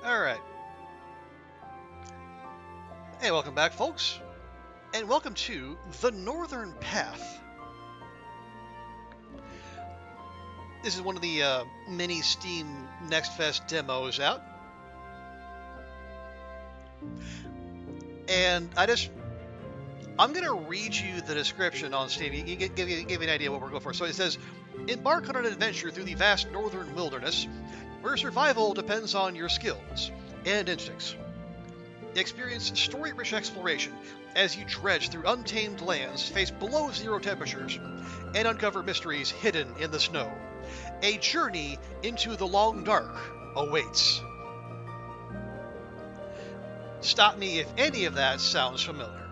Alright. Hey, welcome back, folks. And welcome to The Northern Path. This is one of the mini Steam Next Fest demos out. And I'm going to read you the description on Steam. You give you an idea what we're going for. So it says, embark on an adventure through the vast northern wilderness, where survival depends on your skills and instincts. Experience story-rich exploration as you dredge through untamed lands, face below zero temperatures, and uncover mysteries hidden in the snow. A journey into the long dark awaits. Stop me if any of that sounds familiar.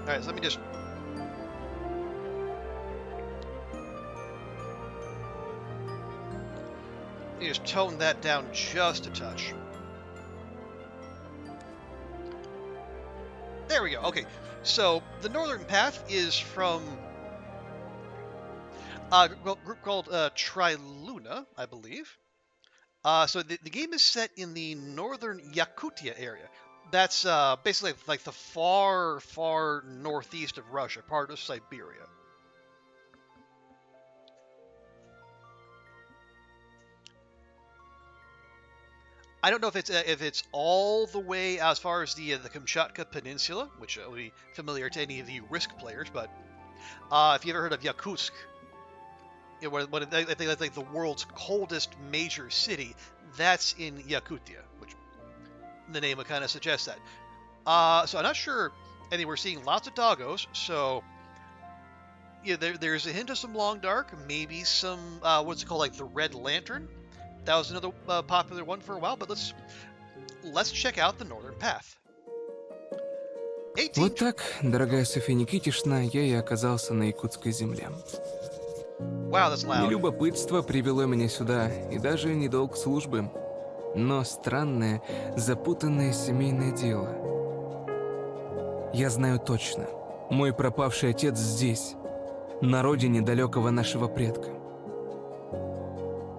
Alright, so let me just tone that down just a touch. There we go. Okay, so the Northern Path is from a group called Triluna, I believe. So the game is set in the northern Yakutia area. That's basically like the far, far northeast of Russia, part of Siberia. I don't know if it's all the way as far as the Kamchatka Peninsula, which will be familiar to any of the Risk players, but if you ever heard of Yakutsk, what I think that's like the world's coldest major city, that's in Yakutia, which the name would kind of suggest that. So I'm not sure. I mean, we're seeing lots of doggos, so yeah, there's a hint of some long dark, maybe some what's it called, like the Red Lantern. That was another popular one for a while, but let's check out the Northern Path. Вот так, дорогая Софья Никитишна, я и оказался на якутской земле. Wow, that's loud. Не любопытство привело меня сюда, и даже не долг службы, но странное, запутанное семейное дело. Я знаю точно, мой пропавший отец здесь, на родине далекого нашего предка.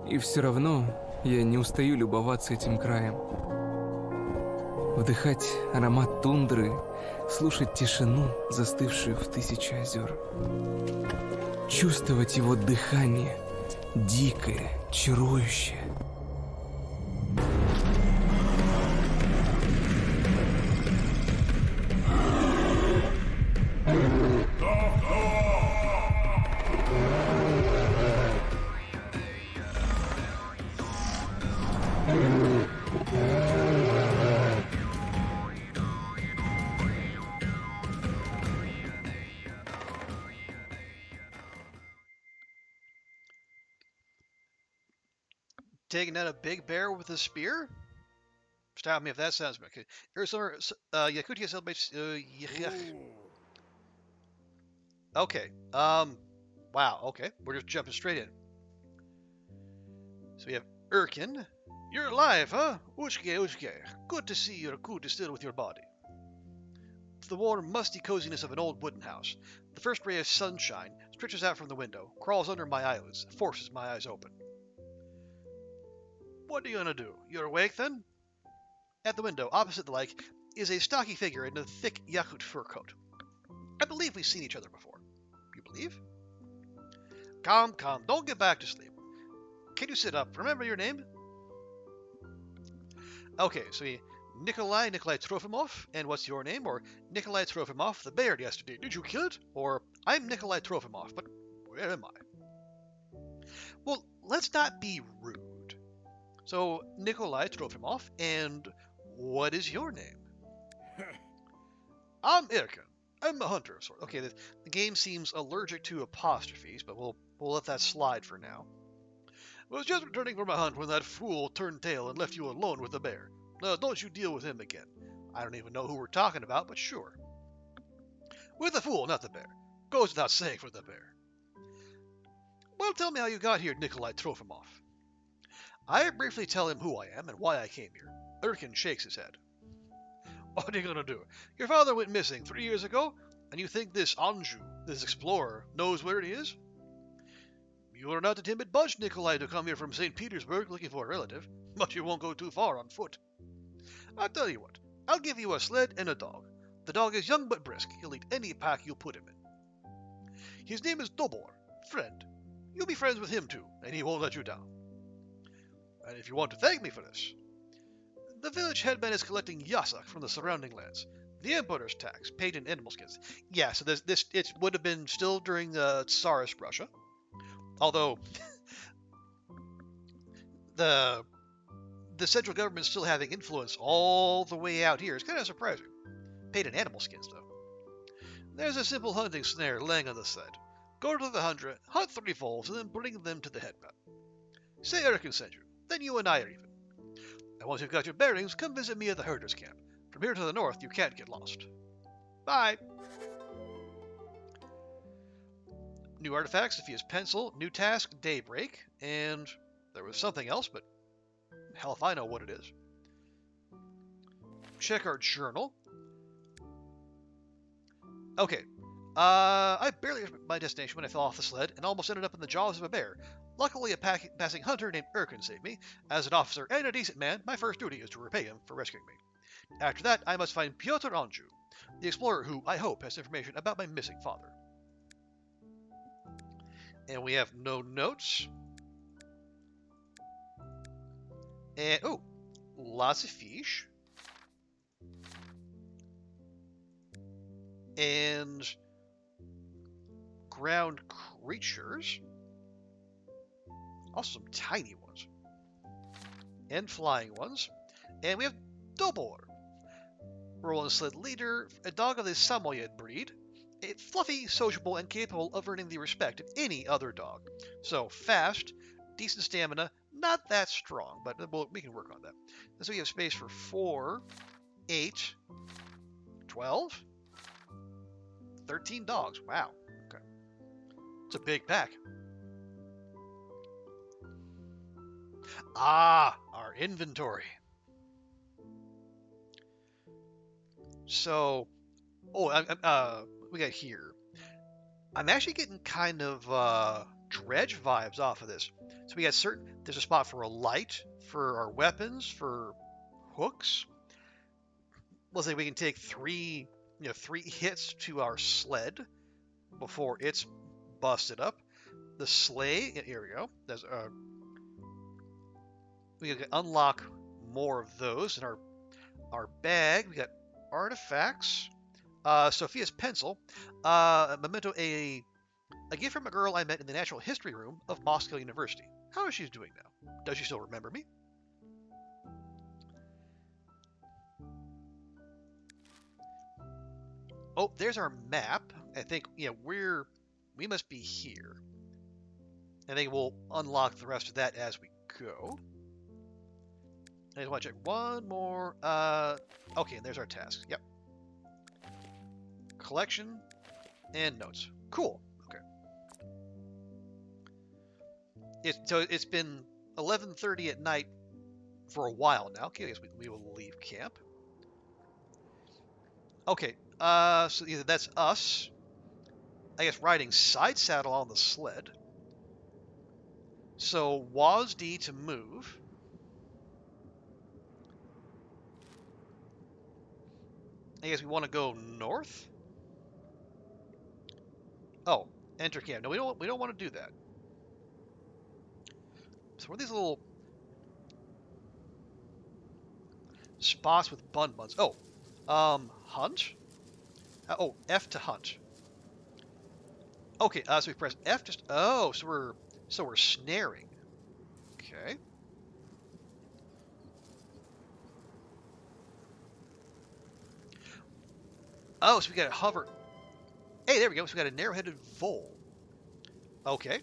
И все равно я не устаю любоваться этим краем. Вдыхать аромат тундры, слушать тишину, застывшую в тысячи озер. Чувствовать его дыхание, дикое, чарующее. Taking out a big bear with a spear? Stop me if that sounds okay. Arizona, Yakutia celebrates. Okay. Wow. Okay. We're just jumping straight in. So we have Erkin. You're alive, huh? Ushke. Good to see your coot is still with your body. The warm, musty coziness of an old wooden house. The first ray of sunshine stretches out from the window, crawls under my eyelids, forces my eyes open. What are you gonna do? You're awake then? At the window, opposite the lake, is a stocky figure in a thick Yakut fur coat. I believe we've seen each other before. You believe? Calm. Don't get back to sleep. Can you sit up? Remember your name? Okay, so Nikolai Trofimov, and what's your name? Or Nikolai Trofimov, the bear yesterday. Did you kill it? Or I'm Nikolai Trofimov, but where am I? Well, let's not be rude. So, Nikolai Trofimov, and what is your name? I'm Erkin. I'm a hunter of sorts. Okay, the game seems allergic to apostrophes, but we'll let that slide for now. I was just returning from a hunt when that fool turned tail and left you alone with the bear. Don't you deal with him again. I don't even know who we're talking about, but sure. With the fool, not the bear. Goes without saying for the bear. Well, tell me how you got here, Nikolai Trofimov. I briefly tell him who I am and why I came here. Erkin shakes his head. What are you gonna do? Your father went missing 3 years ago, and you think this Anju, this explorer, knows where he is? You are not a timid bunch, Nikolai, to come here from St. Petersburg looking for a relative, but you won't go too far on foot. I'll tell you what, I'll give you a sled and a dog. The dog is young but brisk. He'll eat any pack you put him in. His name is Dobor, friend. You'll be friends with him too, and he won't let you down. And if you want to thank me for this, the village headman is collecting yasak from the surrounding lands. The Emperor's tax, paid in animal skins. Yeah, so this it would have been still during Tsarist Russia. Although the central government still having influence all the way out here is kind of surprising. Paid in animal skins, though. There's a simple hunting snare laying on the sled. Go to the hundred, hunt 3 foals, and then bring them to the headman. Say Eric can send you. Then you and I are even. And once you've got your bearings, come visit me at the herder's camp. From here to the north, you can't get lost. Bye! New artifacts, Sophia's pencil, new task, daybreak, and there was something else, but hell if I know what it is. Check our journal. Okay. I barely reached my destination when I fell off the sled and almost ended up in the jaws of a bear. Luckily, a passing hunter named Erkin saved me. As an officer and a decent man, my first duty is to repay him for rescuing me. After that, I must find Pyotr Anju, the explorer who, I hope, has information about my missing father. And we have no notes. And, oh, lots of fish. And ground creatures. Also some tiny ones. And flying ones. And we have Dobor, Roland sled leader, a dog of the Samoyed breed. A fluffy, sociable, and capable of earning the respect of any other dog. So fast, decent stamina, not that strong, but we can work on that. And so we have space for 4, 8, 12, 13 dogs. Wow. Okay. It's a big pack. Ah, our inventory. So, we got here. I'm actually getting kind of dredge vibes off of this. So we got there's a spot for a light, for our weapons, for hooks. Let's say we can take 3 hits to our sled before it's busted up. The sleigh, here we go. There's we can unlock more of those in our bag. We got artifacts. Sophia's pencil, a memento, a gift from a girl I met in the natural history room of Moscow University. How is she doing now? Does she still remember me? Oh, there's our map. I think we must be here. I think we'll unlock the rest of that as we go. I just want to check one more. Okay, and there's our task. Yep. Collection and notes. Cool. Okay. So it's been 11:30 at night for a while now. Okay, I guess we will leave camp. Okay. So either that's us, I guess, riding side saddle on the sled. So WASD to move. I guess we want to go north. Oh, enter camp. No, we don't want to do that. So what are these little spots with bun buns? Oh, hunt. Oh, F to hunt. Okay, so we press F just. Oh, so we're snaring. Okay. Oh, so we got to hover. Hey, there we go. So we got a narrow-headed vole. Okay.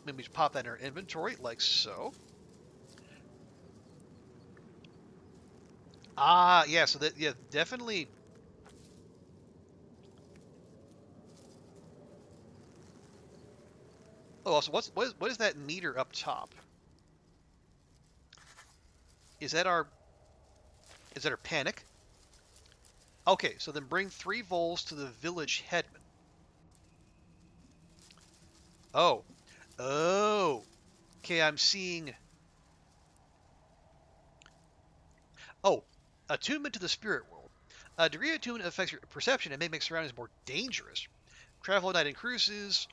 Maybe just pop that in our inventory, like so. Ah, yeah. So that, yeah, definitely. Oh, also, what is that meter up top? Is that our panic? Okay, so then bring 3 vols to the village headman. Oh. Oh. Okay, I'm seeing... Oh. Attunement to the spirit world. A degree of attunement affects your perception and may make surroundings more dangerous. Travel at night increases.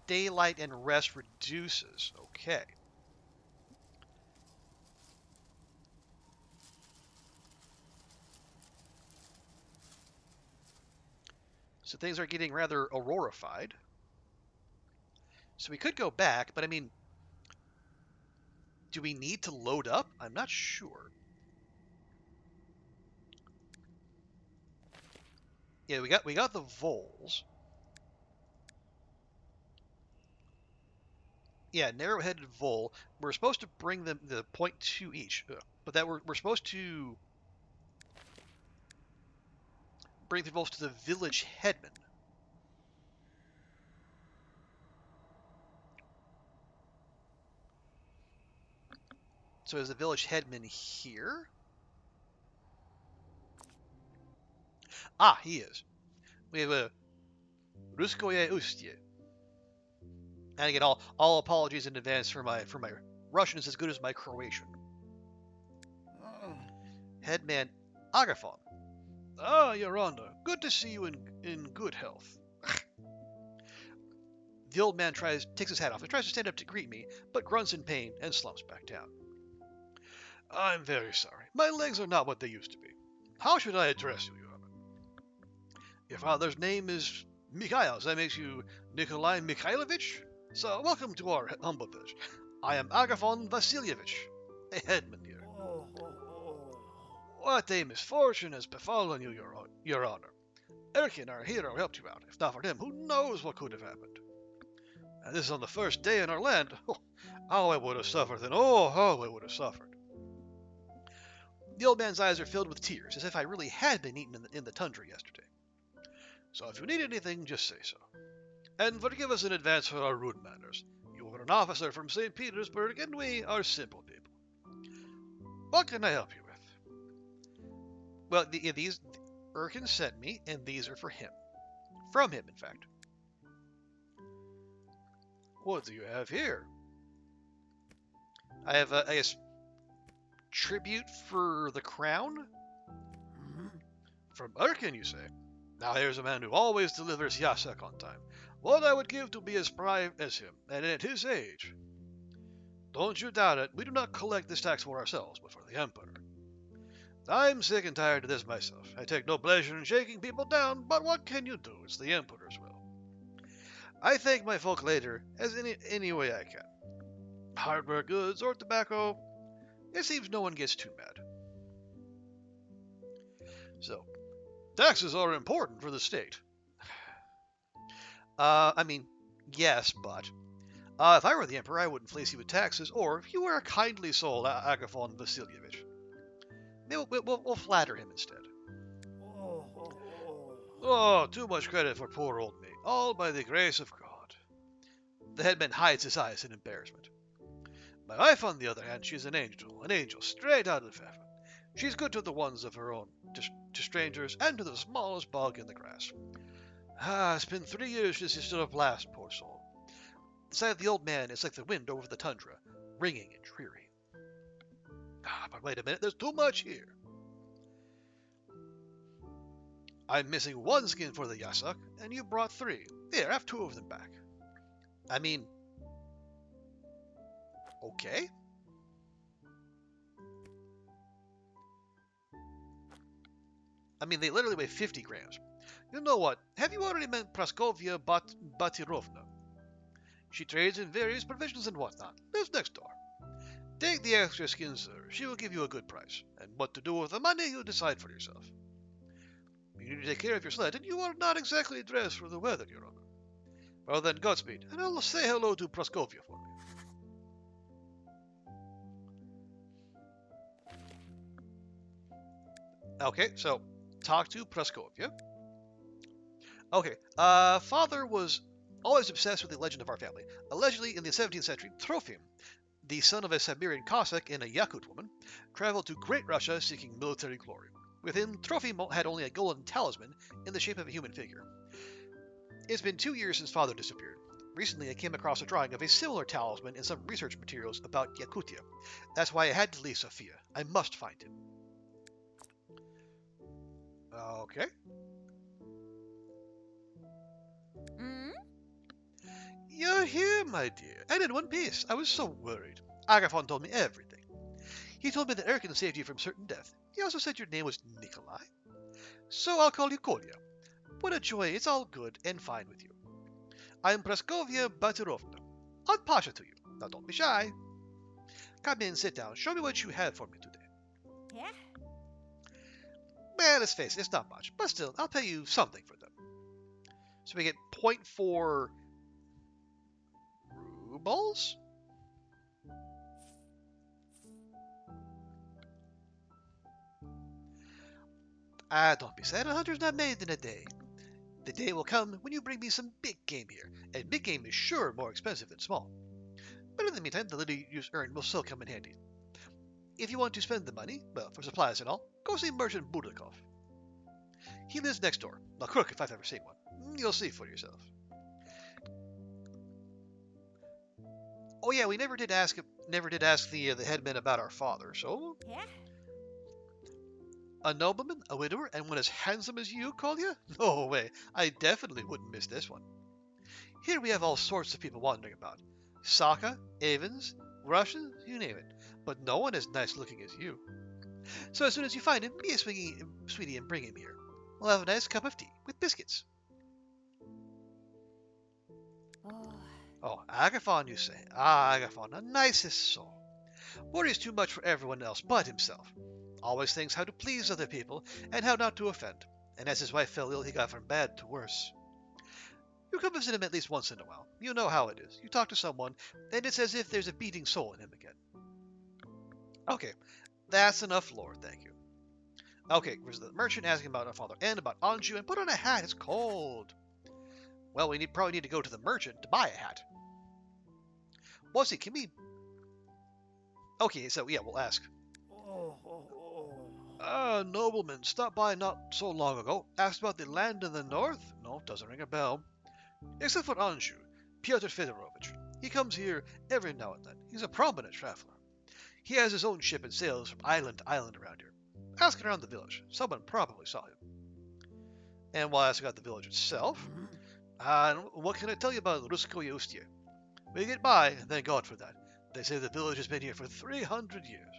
Daylight and rest reduces. Okay. So things are getting rather aurorified. So we could go back, but I mean, do we need to load up? I'm not sure. Yeah, we got the voles. Yeah, narrow-headed vole. We're supposed to bring them the 0.2 each, but that we're supposed to bring the voles to the village headman. So is the village headman here? Ah, he is. We have a Ruskoye Ustye. And again, all apologies in advance for my Russian is as good as my Croatian. Headman Agafon. Ah, Your Honor, good to see you in good health. The old man takes his hat off and tries to stand up to greet me, but grunts in pain and slumps back down. I'm very sorry. My legs are not what they used to be. How should I address you, Your Honor? Your father's name is Mikhail, so that makes you Nikolai Mikhailovich? So, welcome to our humble village. I am Agafon Vasilyevich, a headman here. What a misfortune has befallen you, Your Honor. Erkin, our hero, helped you out. If not for him, who knows what could have happened? And this is on the first day in our land. Oh, how I would have suffered then. Oh, how I would have suffered. The old man's eyes are filled with tears, as if I really had been eaten in the tundra yesterday. So if you need anything, just say so. And forgive us in advance for our rude manners. You are an officer from St. Petersburg, and we are simple people. What can I help you with? Well, these Erkin sent me, and these are for him. From him, in fact. What do you have here? I have, I guess, tribute for the crown? From Erkin, you say? Now here's a man who always delivers yasak on time. What I would give to be as spry as him, and at his age. Don't you doubt it, we do not collect this tax for ourselves, but for the Emperor. I'm sick and tired of this myself. I take no pleasure in shaking people down, but what can you do? It's the Emperor's will. I thank my folk later, as any way I can. Hardware goods or tobacco, it seems no one gets too mad. So, taxes are important for the state. I mean, yes, but if I were the Emperor, I wouldn't fleece you with taxes, or if you were a kindly soul, Agafon Vasilyevich. We'll flatter him instead. Oh, too much credit for poor old me. All by the grace of God. The headman hides his eyes in embarrassment. My wife, on the other hand, she's an angel straight out of heaven. She's good to the ones of her own, to strangers, and to the smallest bug in the grass. Ah, it's been 3 years since he stood up last, poor soul. The sight of the old man is like the wind over the tundra, ringing and dreary. Ah, but wait a minute, there's too much here. I'm missing 1 skin for the yasak, and you brought 3. Here, have 2 of them back. I mean, okay. I mean, they literally weigh 50 grams. You know what? Have you already met Praskovia Batirovna? She trades in various provisions and whatnot. Lives next door. Take the extra skins, sir. She will give you a good price. And what to do with the money, you decide for yourself. You need to take care of your sled, and you are not exactly dressed for the weather, Your Honor. Well then, Godspeed, and I'll say hello to Praskovia for me. Okay, so talk to Praskovia. Okay, father was always obsessed with the legend of our family. Allegedly, in the 17th century, Trofim, the son of a Siberian Cossack and a Yakut woman, traveled to Great Russia seeking military glory. With him, Trophy had only a golden talisman in the shape of a human figure. It's been 2 years since father disappeared. Recently, I came across a drawing of a similar talisman in some research materials about Yakutia. That's why I had to leave Sofia. I must find him. Okay. You're here, my dear, and in one piece. I was so worried. Agathon told me everything. He told me that Erkin saved you from certain death. He also said your name was Nikolai. So I'll call you Kolya. What a joy, it's all good and fine with you. I'm Praskovia Batirovna. Aunt Pasha to you. Now don't be shy. Come in, sit down. Show me what you have for me today. Yeah? Well, let's face it, it's not much, but still, I'll pay you something for them. So we get 0.4 rubles? Don't be sad, 100's not made in a day. The day will come when you bring me some big game here, and big game is sure more expensive than small. But in the meantime, the little you earn will still come in handy. If you want to spend the money, well, for supplies and all, go see Merchant Budakov. He lives next door. A crook if I've ever seen one. You'll see for yourself. Oh yeah, we never did ask the headman about our father, so Yeah? a nobleman, a widower, and one as handsome as you, Kolya? No way, I definitely wouldn't miss this one. Here we have all sorts of people wandering about. Saka, Avens, Russians, you name it. But no one as nice looking as you. So as soon as you find him, be a sweetie and bring him here. We'll have a nice cup of tea with biscuits. Oh. Oh, Agathon, you say? Ah, Agathon, the nicest soul. Worries too much for everyone else but himself. Always thinks how to please other people and how not to offend. And as his wife fell ill, he got from bad to worse. You come visit him at least once in a while. You know how it is. You talk to someone, and it's as if there's a beating soul in him again. Okay, that's enough lore, thank you. Okay, where's the merchant asking about our father and about Anju, and put on a hat, it's cold. Well, we probably need to go to the merchant to buy a hat. Bossy, can we... Okay, so yeah, we'll ask. Nobleman, stopped by not so long ago. Asked about the land in the north? No, doesn't ring a bell. Except for Anju, Pyotr Fedorovich. He comes here every now and then. He's a prominent traveler. He has his own ship and sails from island to island around here. Ask around the village. Someone probably saw him. And we'll ask about the village itself. What can I tell you about Ruskoye Ustye? We get by, and thank God for that. They say the village has been here for 300 years.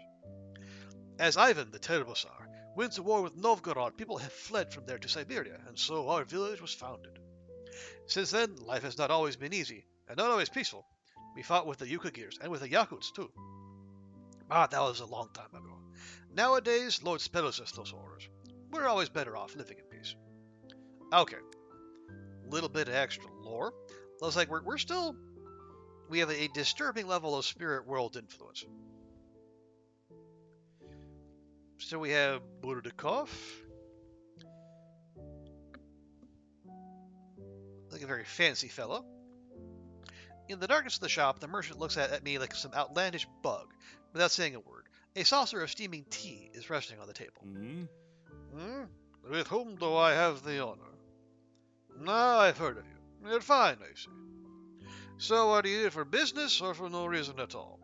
As Ivan, the terrible Tsar, went to war with Novgorod, people have fled from there to Siberia, and so our village was founded. Since then, life has not always been easy, and not always peaceful. We fought with the Yukagirs, and with the Yakuts, too. That was a long time ago. Nowadays, Lord spares us those horrors. We're always better off living in peace. Okay. Little bit of extra lore. Looks like we have a disturbing level of spirit world influence. So we have Budakov. Like a very fancy fellow. In the darkness of the shop, the merchant looks at me like some outlandish bug, without saying a word. A saucer of steaming tea is resting on the table. With whom do I have the honor? Ah, I've heard of you. You're fine, I see. So are you here for business or for no reason at all?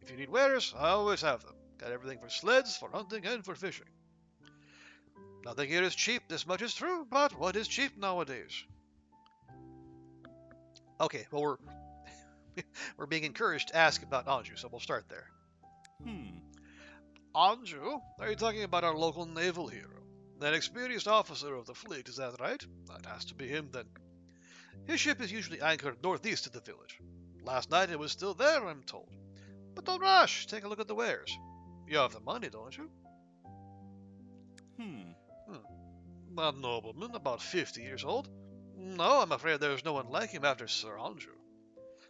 If you need wares, I always have them. Got everything for sleds, for hunting, and for fishing. Nothing here is cheap, this much is true, but what is cheap nowadays? Okay, well we're being encouraged to ask about Anju, so we'll start there. Anju? Are you talking about our local naval hero? An experienced officer of the fleet, is that right? That has to be him then. His ship is usually anchored northeast of the village. Last night it was still there, I'm told. But don't rush, take a look at the wares. You have the money, don't you? A nobleman, about 50 years old. No, I'm afraid there's no one like him after Sir Anju.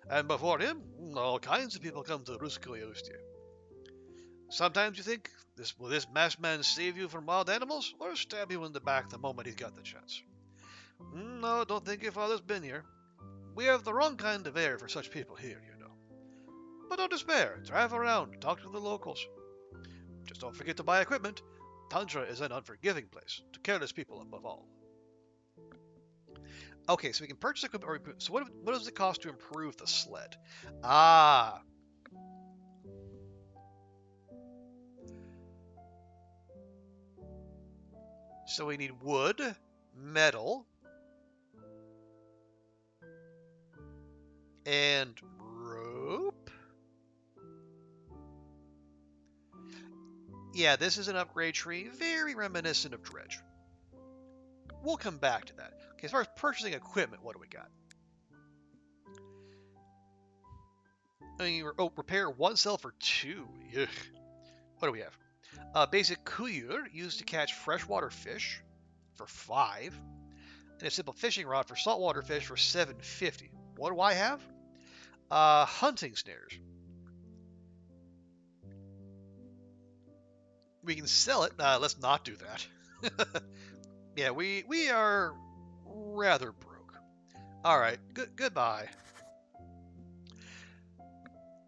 And before him, all kinds of people come to Ruskoye Ustye. Sometimes you think, will this masked man save you from wild animals, or stab you in the back the moment he's got the chance? No, don't think your father's been here. We have the wrong kind of air for such people here, you know. But don't despair, drive around, talk to the locals. Just don't forget to buy equipment. Tundra is an unforgiving place, to careless people above all. Okay, so we can purchase equipment. So what does it cost to improve the sled? Ah. So we need wood, metal, and rope. Yeah, this is an upgrade tree, very reminiscent of Dredge. We'll come back to that. Okay, as far as purchasing equipment, what do we got? Repair one cell for 2. Ugh. What do we have? Basic kuyur used to catch freshwater fish for 5. And a simple fishing rod for saltwater fish for 750. What do I have? Hunting snares. We can sell it. Let's not do that. Yeah, we are rather broke. All right, goodbye.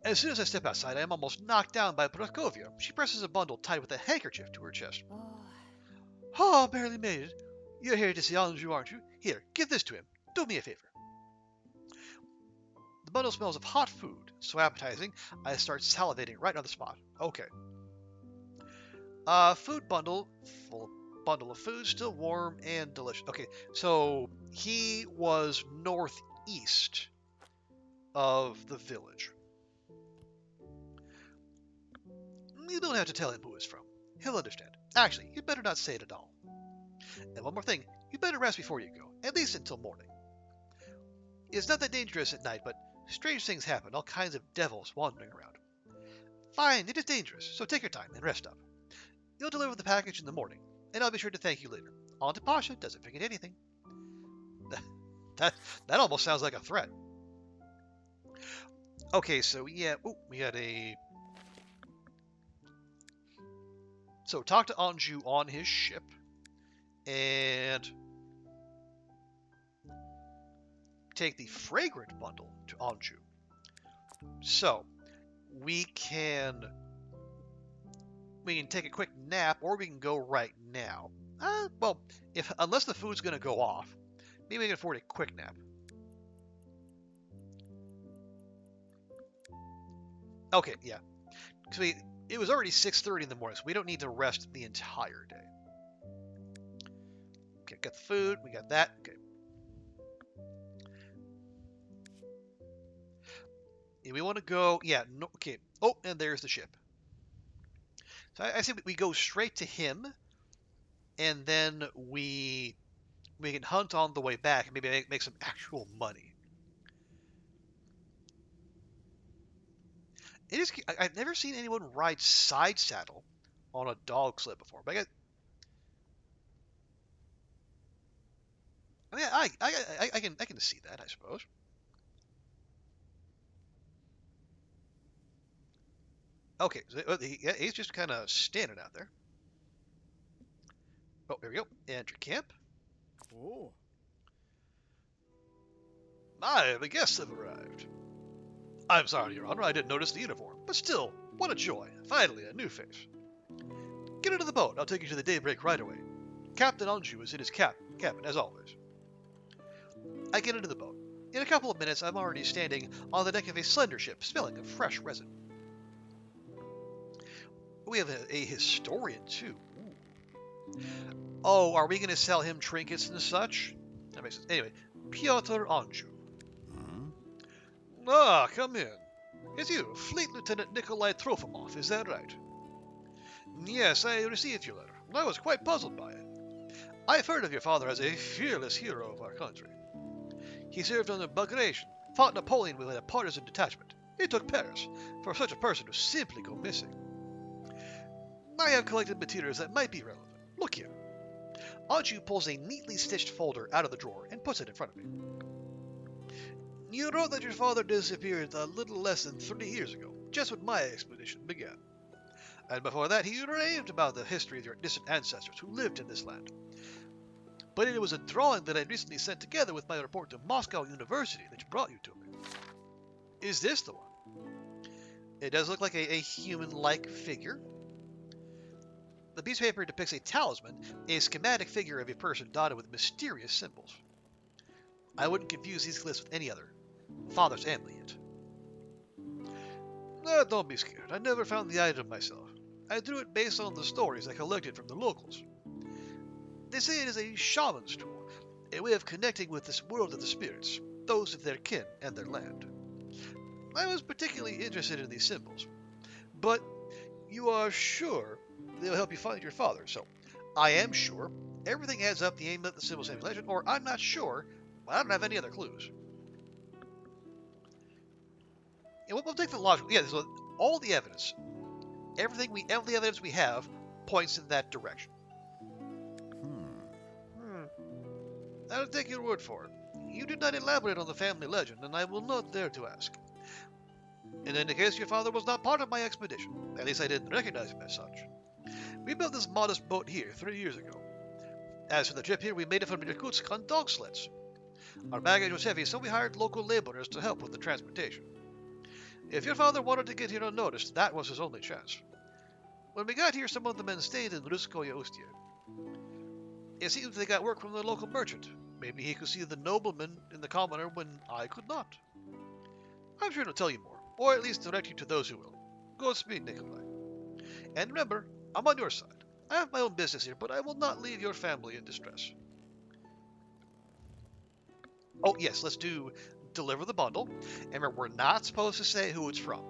As soon as I step outside, I am almost knocked down by Prokofia. She presses a bundle tied with a handkerchief to her chest. Oh. Oh, barely made it. You're here to see Anju, aren't you? Here, give this to him. Do me a favor. The bundle smells of hot food, so appetizing, I start salivating right on the spot. Okay. Food bundle, full bundle of food, still warm and delicious. Okay, so he was northeast of the village. You don't have to tell him who it's from. He'll understand. Actually, you'd better not say it at all. And one more thing, you better rest before you go, at least until morning. It's not that dangerous at night, but strange things happen, all kinds of devils wandering around. Fine, it is dangerous, so take your time and rest up. You'll deliver the package in the morning, and I'll be sure to thank you later. On to Pasha, doesn't forget anything. That almost sounds like a threat. Okay, so yeah, we had a... So talk to Anju on his ship, and take the fragrant bundle to Anju. So we can take a quick nap, or we can go right now. Well, unless the food's going to go off, maybe we can afford a quick nap. Okay, yeah. So it was already 6:30 in the morning, so we don't need to rest the entire day. Okay, got the food, we got that. Okay. Yeah, we want to go, yeah, no, okay. Oh, and there's the ship. So I say we go straight to him, and then we can hunt on the way back and maybe make some actual money. I've never seen anyone ride side saddle on a dog sled before, but I can see that, I suppose. Okay, so he's just kind of standing out there. Oh, there we go. Enter camp. Oh. The guests have arrived. I'm sorry, Your Honor, I didn't notice the uniform, but still, what a joy. Finally, a new face. Get into the boat. I'll take you to the daybreak right away. Captain Anju is in his cabin, as always. I get into the boat. In a couple of minutes, I'm already standing on the deck of a slender ship, smelling of fresh resin. We have a historian, too. Ooh. Oh, are we going to sell him trinkets and such? That makes sense. Anyway, Pyotr Anju. Ah, come in. It's you, Fleet Lieutenant Nikolai Trofimov, is that right? Yes, I received your letter. I was quite puzzled by it. I've heard of your father as a fearless hero of our country. He served under Bagration, fought Napoleon with a partisan detachment. He took Paris, for such a person to simply go missing. I have collected materials that might be relevant. Look here. Anju pulls a neatly stitched folder out of the drawer and puts it in front of me. You wrote that your father disappeared a little less than 3 years ago, just when my expedition began. And before that, he raved about the history of your distant ancestors who lived in this land. But it was a drawing that I recently sent together with my report to Moscow University that brought you to me. Is this the one? It does look like a human-like figure. The piece of paper depicts a talisman, a schematic figure of a person dotted with mysterious symbols. I wouldn't confuse these glyphs with any other. Father's amulet. Don't be scared. I never found the item myself. I drew it based on the stories I collected from the locals. They say it is a shaman's tool, a way of connecting with this world of the spirits, those of their kin and their land. I was particularly interested in these symbols, but you are sure they'll help you find your father, so I am sure everything adds up the amulet, the symbols, and legend, or I'm not sure, but I don't have any other clues. And we'll take the logical. Yeah, so all the evidence, all the evidence we have points in that direction. I'll take your word for it. You did not elaborate on the family legend, and I will not dare to ask. In any case, your father was not part of my expedition. At least I didn't recognize him as such. We built this modest boat here 3 years ago. As for the trip here, we made it from Irkutsk on dog sleds. Our baggage was heavy, so we hired local laborers to help with the transportation. If your father wanted to get here unnoticed, that was his only chance. When we got here, some of the men stayed in Ruskoye Ustia. It seems they got work from the local merchant. Maybe he could see the nobleman in the commoner when I could not. I'm sure to tell you more, or at least direct you to those who will. Godspeed, Nikolai. And remember, I'm on your side. I have my own business here, but I will not leave your family in distress. Oh, yes, let's do deliver the bundle. And remember, we're not supposed to say who it's from.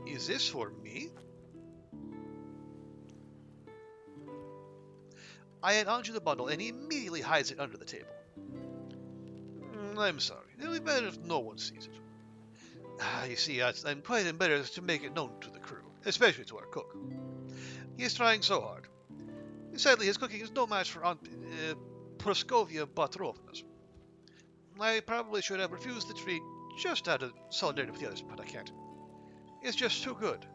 Is this for me? I hand Anju the bundle, and he immediately hides it under the table. I'm sorry. It'll be better if no one sees it. You see, I'm quite embarrassed to make it known to the crew, especially to our cook. He is trying so hard. Sadly, his cooking is no match for Aunt Praskovia Petrovna's. I probably should have refused the treat just out of solidarity with the others, but I can't. It's just too good.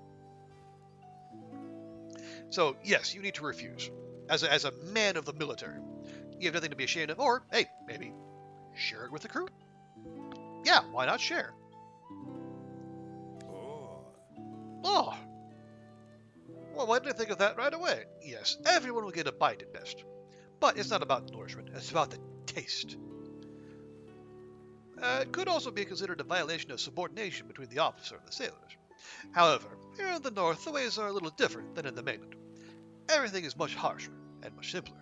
So, yes, you need to refuse. As a man of the military. You have nothing to be ashamed of, or, hey, maybe share it with the crew? Yeah, why not share? Oh. Well, why didn't I think of that right away? Yes, everyone will get a bite at best. But it's not about nourishment, it's about the taste. It could also be considered a violation of subordination between the officer and the sailors. However, here in the north, the ways are a little different than in the mainland. Everything is much harsher and much simpler.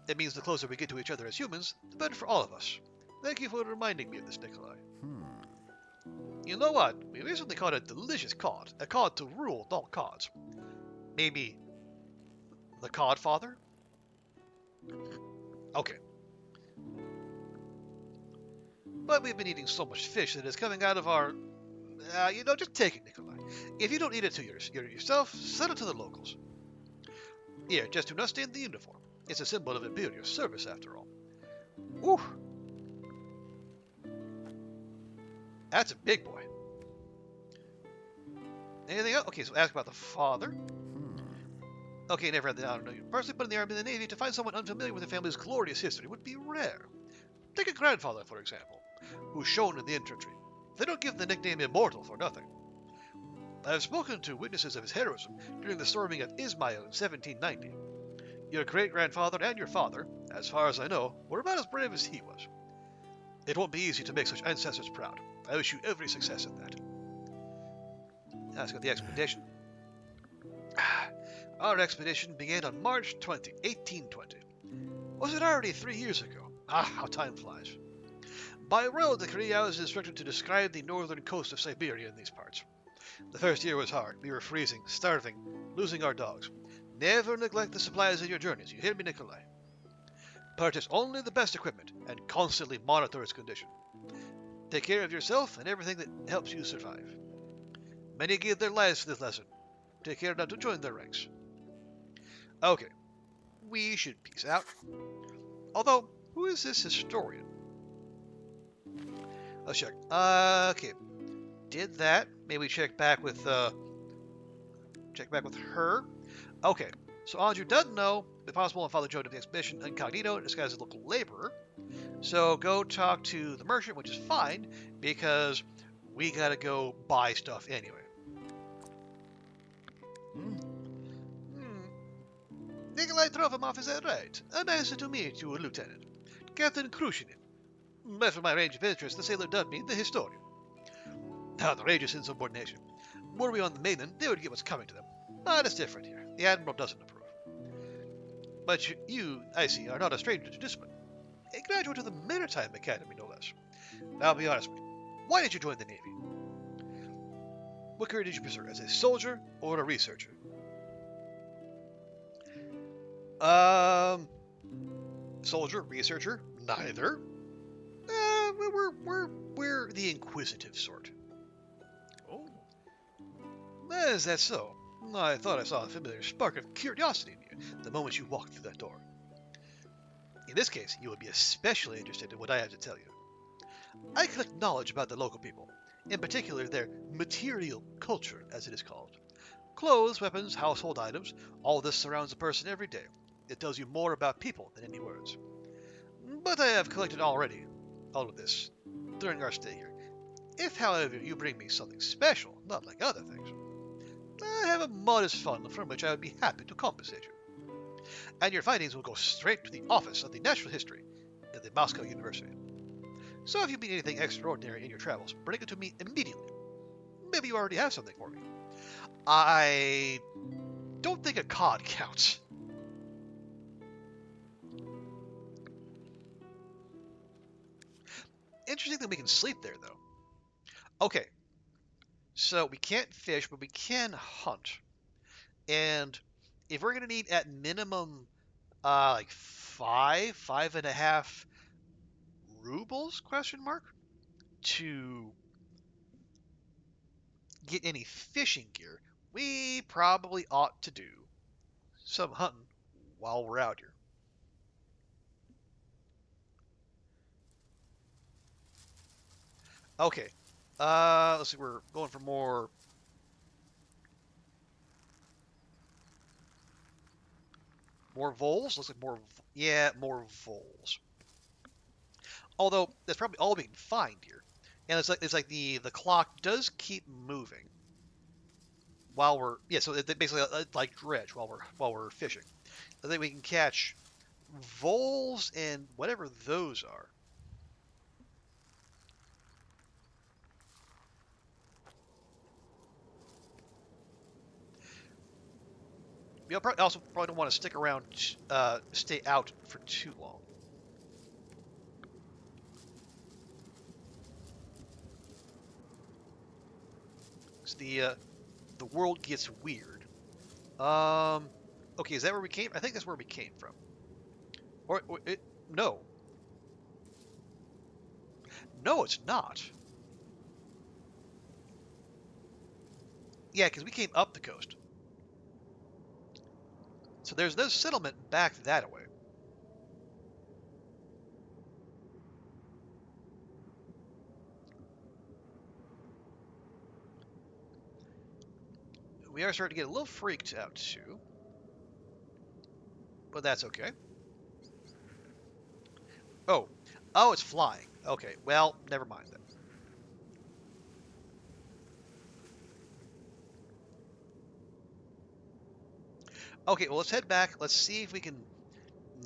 It means the closer we get to each other as humans, the better for all of us. Thank you for reminding me of this, Nikolai. You know what? We recently caught a delicious cod. A cod to rule all cods. Maybe the cod father? Okay. But we've been eating so much fish that it's coming out of our... just take it, Nikolai. If you don't eat it to yourself, send it to the locals. Here, just do not stain the uniform. It's a symbol of imperial service, after all. Ooh! That's a big boy. Anything else? Okay, so ask about the father. Okay, never had the honor. No, you personally put in the Army and the Navy to find someone unfamiliar with the family's glorious history would be rare. Take a grandfather, for example, who's shown in the infantry. They don't give the nickname Immortal for nothing. I have spoken to witnesses of his heroism during the storming of Ismail in 1790. Your great-grandfather and your father, as far as I know, were about as brave as he was. It won't be easy to make such ancestors proud. I wish you every success in that. Ask about the expedition. Our expedition began on March 20, 1820. Was it already 3 years ago? How time flies. By royal decree, I was instructed to describe the northern coast of Siberia in these parts. The first year was hard. We were freezing, starving, losing our dogs. Never neglect the supplies in your journeys. You hear me, Nikolai? Purchase only the best equipment and constantly monitor its condition. Take care of yourself and everything that helps you survive. Many gave their lives for this lesson. Take care not to join their ranks. Okay, we should peace out. Although, who is this historian? Let's check. Okay, did that. Maybe check back with her. Okay, so Andrew doesn't know the possible and Father Joe to the expedition incognito, disguised as a local laborer. So go talk to the merchant, which is fine, because we gotta go buy stuff anyway. Nikolai Trofimov, is that right? Nice to meet you, Lieutenant. Captain Krushinin. But for my range of interest, the sailor dubbed me the historian. Outrageous insubordination. Were we on the mainland, they would get what's coming to them. But it's different here. The Admiral doesn't approve. But you, I see, are not a stranger to discipline. A graduate of the Maritime Academy, no less. Now, be honest with me. Why did you join the Navy? What career did you pursue, as a soldier or a researcher? Soldier, researcher, neither. We're the inquisitive sort. Oh, is that so? I thought I saw a familiar spark of curiosity in you the moment you walked through that door. In this case, you will be especially interested in what I have to tell you. I collect knowledge about the local people, in particular their material culture, as it is called. Clothes, weapons, household items, all this surrounds a person every day. It tells you more about people than any words. But I have collected already all of this during our stay here. If, however, you bring me something special, not like other things, I have a modest fund from which I would be happy to compensate you. And your findings will go straight to the Office of the Natural History at the Moscow University. So if you meet anything extraordinary in your travels, bring it to me immediately. Maybe you already have something for me. I don't think a cod counts. Interesting that we can sleep there, though. Okay, so we can't fish, but we can hunt. And if we're going to need at minimum like 5.5 rubles, question mark, to get any fishing gear, we probably ought to do some hunting while we're out here. Okay, let's see, we're going for more voles. Looks like more voles. Although that's probably all we can find here, and it's like the clock does keep moving while we're so it basically like dredge while we're fishing. I think we can catch voles and whatever those are. We also probably don't want to stick around, stay out for too long. So the world gets weird. Okay, is that where we came? I think that's where we came from. No, no, it's not. Yeah, because we came up the coast. So there's no settlement back that way. We are starting to get a little freaked out too, but that's okay. Oh, it's flying. Okay, well, never mind then. Okay, well, let's head back. Let's see if we can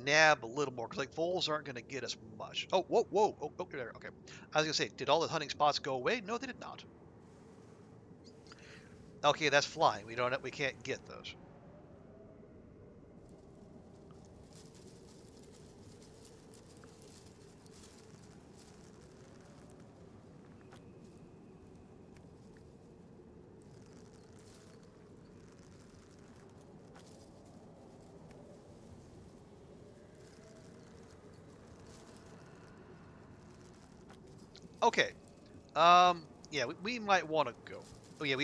nab a little more, because like voles aren't going to get us much. Oh, whoa. Oh, there. Okay. I was going to say, did all the hunting spots go away? No, they did not. Okay, that's flying. We can't get those. Okay. Yeah, we might want to go. Oh yeah,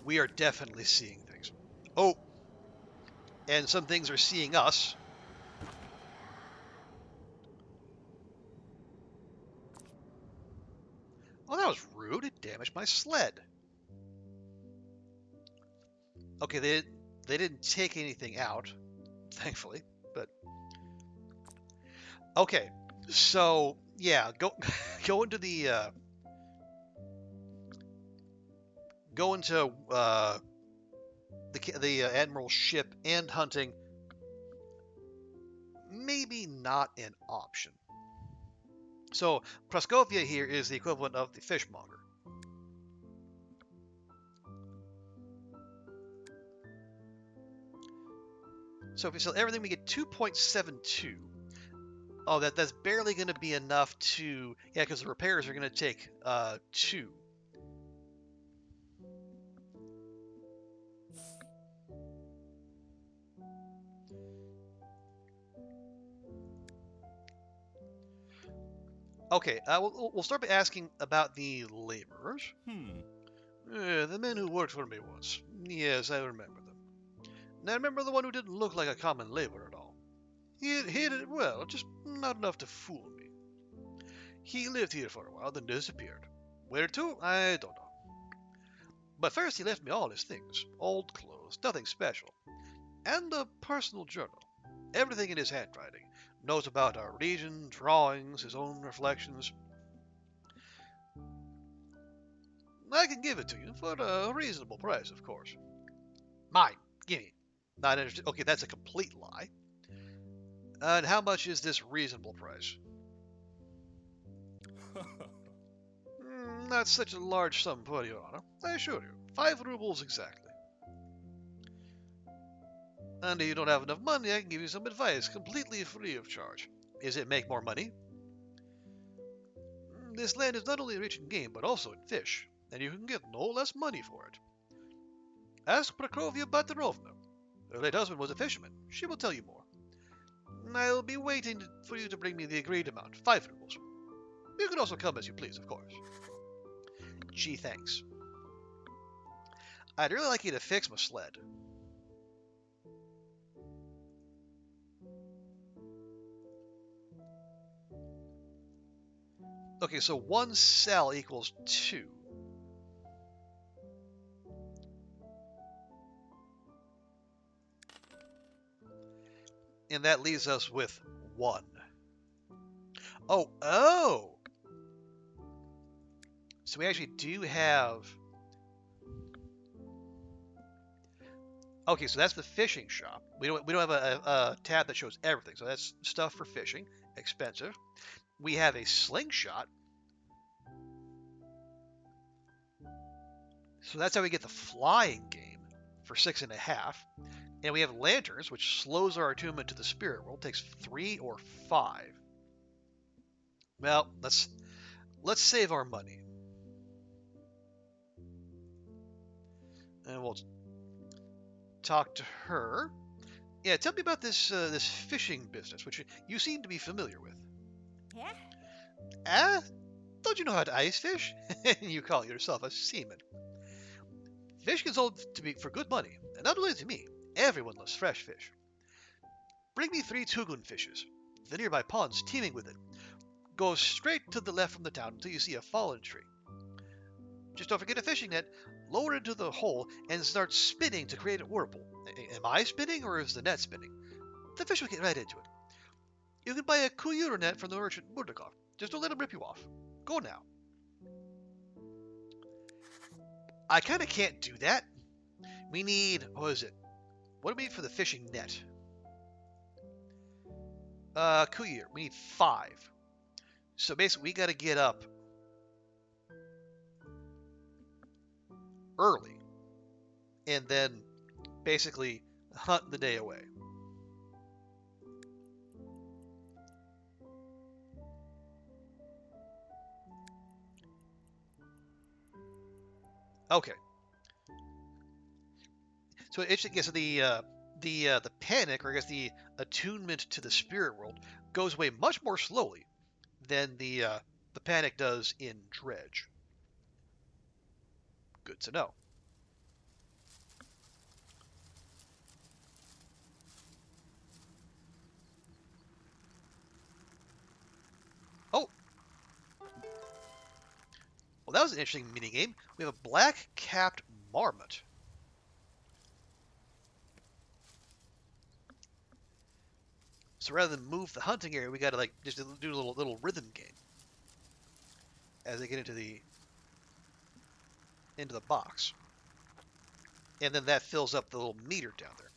we are definitely seeing things. Oh, and some things are seeing us. Oh, that was rude. It damaged my sled. Okay, they didn't take anything out, thankfully. But okay, so yeah, go go into go into the admiral's ship and hunting maybe not an option. So Praskovia here is the equivalent of the fishmonger. So if we sell everything, we get 2.72. Oh, that's barely going to be enough to... Yeah, because the repairs are going to take 2. Okay, we'll start by asking about the laborers. The men who worked for me once. Yes, I remember them. And I remember the one who didn't look like a common laborer at all. He did it well, just not enough to fool me. He lived here for a while, then disappeared. Where to? I don't know. But first he left me all his things. Old clothes, nothing special. And a personal journal. Everything in his handwriting. Notes about our region, drawings, his own reflections. I can give it to you for a reasonable price, of course. Mine. Gimme. Not interested. Okay, that's a complete lie. And how much is this reasonable price? Not such a large sum for your honor, I assure you. 5 rubles exactly. And if you don't have enough money, I can give you some advice, completely free of charge. Is it make more money? This land is not only rich in game, but also in fish, and you can get no less money for it. Ask Prokofia Batarovna. Her late husband was a fisherman. She will tell you more. I'll be waiting for you to bring me the agreed amount, 5 rubles. You can also come as you please, of course. Gee, thanks. I'd really like you to fix my sled. Okay, so 1 cell equals 2. And that leaves us with 1. Oh! So we actually do have... Okay, so that's the fishing shop. We don't have a tab that shows everything. So that's stuff for fishing, expensive. We have a slingshot. So that's how we get the flying game for 6.5. And we have lanterns, which slows our attunement to the spirit world. Takes 3 or 5. Well, let's save our money. And we'll talk to her. Yeah, tell me about this fishing business, which you seem to be familiar with. Yeah? Ah, don't you know how to ice fish? You call yourself a seaman. Fish can sold to be for good money, and not only to me. Everyone loves fresh fish. Bring me 3 tugun fishes. The nearby pond's teeming with it. Go straight to the left from the town until you see a fallen tree. Just don't forget a fishing net. Lower it into the hole and start spinning to create a whirlpool. Am I spinning or is the net spinning? The fish will get right into it. You can buy a kuyura net from the merchant Murdakov. Just don't let him rip you off. Go now. I kind of can't do that. We need, what is it? What do we need for the fishing net? Kuyur. We need 5. So basically, we got to get up early and then basically hunt the day away. Okay. So it's, I guess the panic, or I guess the attunement to the spirit world, goes away much more slowly than the panic does in Dredge. Good to know. Oh, well, that was an interesting minigame. We have a black-capped marmot. So rather than move the hunting area, we got to like just do a little rhythm game as they get into the box, and then that fills up the little meter down there.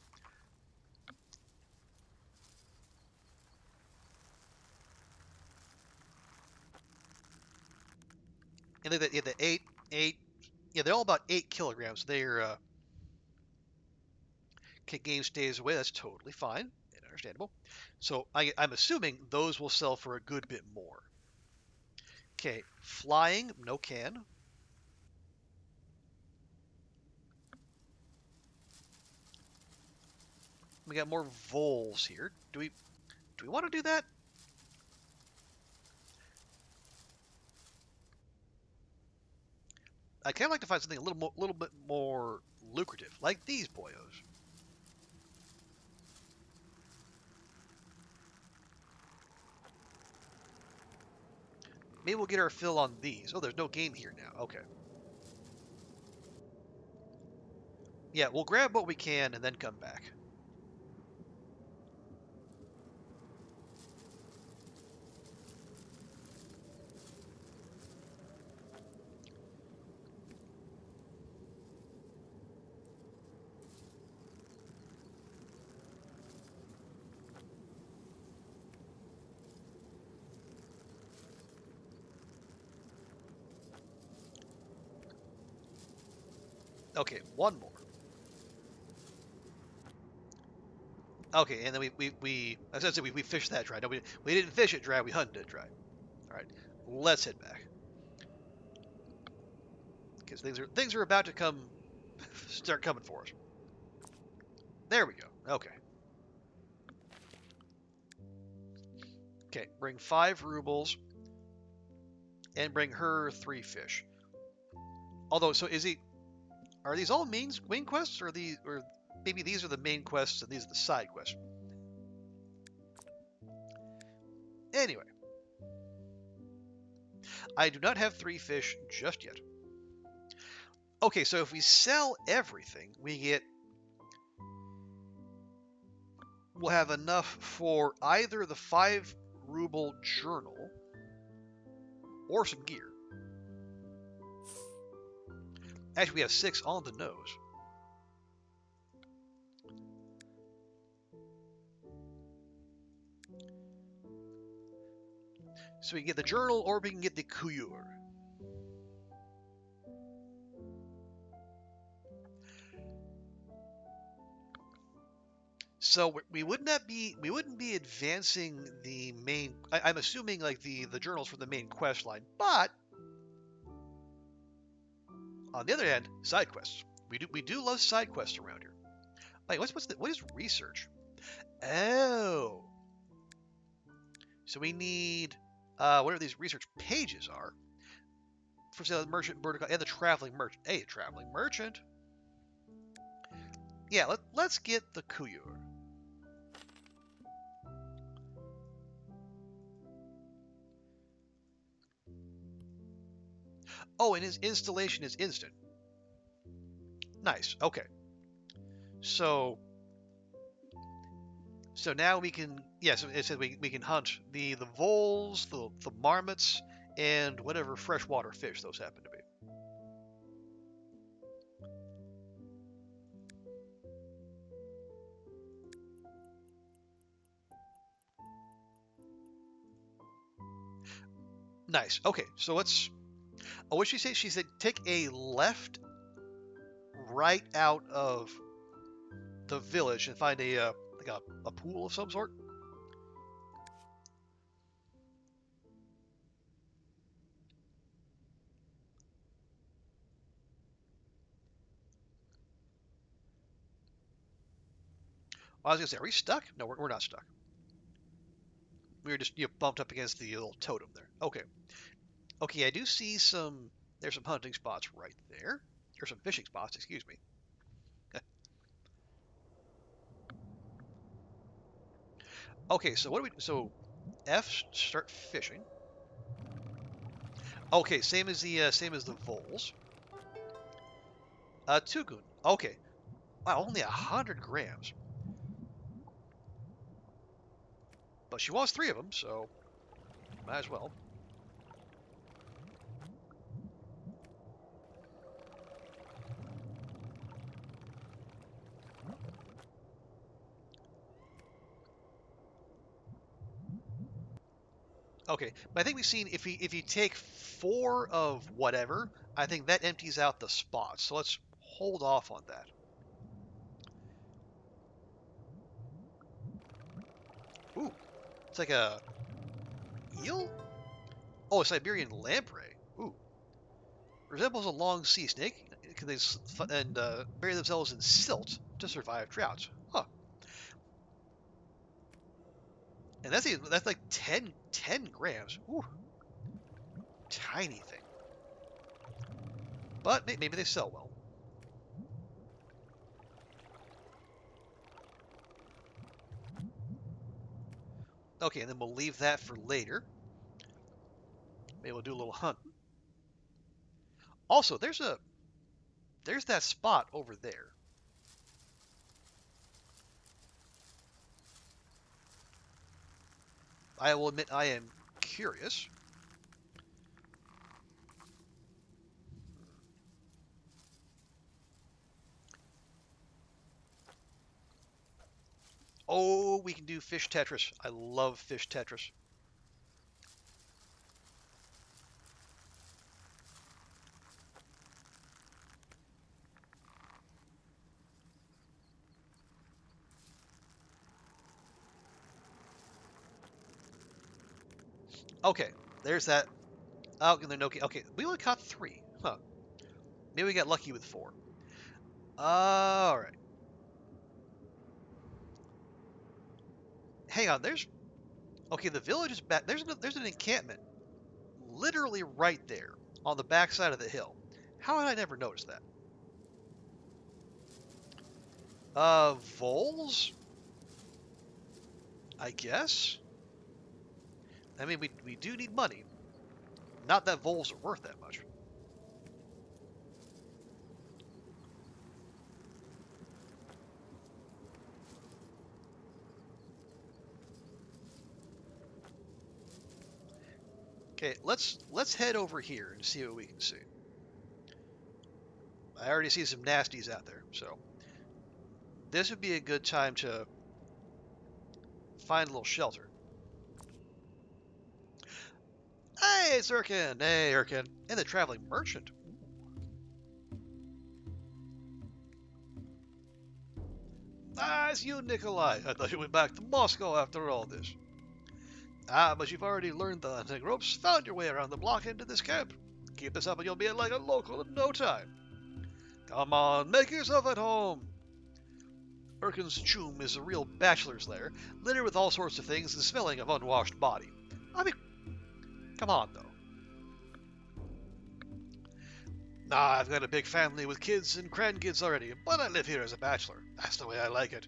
And the eight, yeah, they're all about 8 kilograms. They're game stays away. That's totally fine and understandable. So I'm assuming those will sell for a good bit more. Okay, flying, no can. We got more voles here. Do we want to do that? I kind of like to find something a little bit more lucrative, like these boyos. Maybe we'll get our fill on these. Oh, there's no game here now. Okay. Yeah, we'll grab what we can and then come back. Okay, one more. Okay, and then as I said, we fished that dry. No, we didn't fish it dry. We hunted it dry. All right, let's head back because things are about to start coming for us. There we go. Okay. Okay, bring 5 rubles and bring her 3 fish. Although, so are these all main quests, or maybe these are the main quests and these are the side quests? Anyway, I do not have 3 fish just yet. Okay, so if we sell everything, we'll have enough for either the 5 ruble journal or some gear. Actually, we have 6 on the nose. So we can get the journal or we can get the kuyur. So we wouldn't be advancing the main. I'm assuming like the journals for the main quest line, but on the other hand, side quests. We do love side quests around here. Wait, what is research? Oh, so we need whatever these research pages are for sale, merchant vertical and the traveling merchant. Hey, traveling merchant. Yeah, let's get the kuyur. Oh, and his installation is instant. Nice. Okay. So now we can, yes, it said we can hunt the voles, the marmots, and whatever freshwater fish those happen to be. Nice. Okay, so let's. Oh, what did she say? She said take a left, right out of the village and find like a pool of some sort. I was gonna say, are we stuck? No, we're not stuck. We were just bumped up against the little totem there. Okay. Okay, I do see some. There's some hunting spots right there. There's some fishing spots. Excuse me. Okay, so what do we? So F start fishing. Okay, same as the voles. Tugun. Okay. Wow, only 100 grams. But she wants 3 of them, so might as well. Okay, but I think we've seen if you take 4 of whatever, I think that empties out the spots. So let's hold off on that. Ooh, it's like a eel? Oh, a Siberian lamprey. Ooh. Resembles a long sea snake, and bury themselves in silt to survive droughts. Huh. And that's like 10 grams. Ooh. Tiny thing. But maybe they sell well. Okay, and then we'll leave that for later. Maybe we'll do a little hunt. Also, there's that spot over there. I will admit I am curious. Oh, we can do fish Tetris. I love fish Tetris. Okay, there's that. Oh, and then okay, we only caught 3. Huh. Maybe we got lucky with 4. All right. Hang on. Okay. The village is back. There's an encampment, literally right there on the backside of the hill. How had I never noticed that? Voles? I guess. I mean, we do need money. Not that voles are worth that much. Okay, let's head over here and see what we can see. I already see some nasties out there, so this would be a good time to find a little shelter. Hey, it's Urkin! Hey, Urkin! And the traveling merchant. Ah, it's you, Nikolai. I thought you went back to Moscow after all this. Ah, but you've already learned the hunting ropes, found your way around the block into this camp. Keep this up and you'll be like a local in no time. Come on, make yourself at home. Urkin's Choom is a real bachelor's lair, littered with all sorts of things and smelling of unwashed body. I mean, come on, though. Nah, I've got a big family with kids and grandkids already, but I live here as a bachelor. That's the way I like it.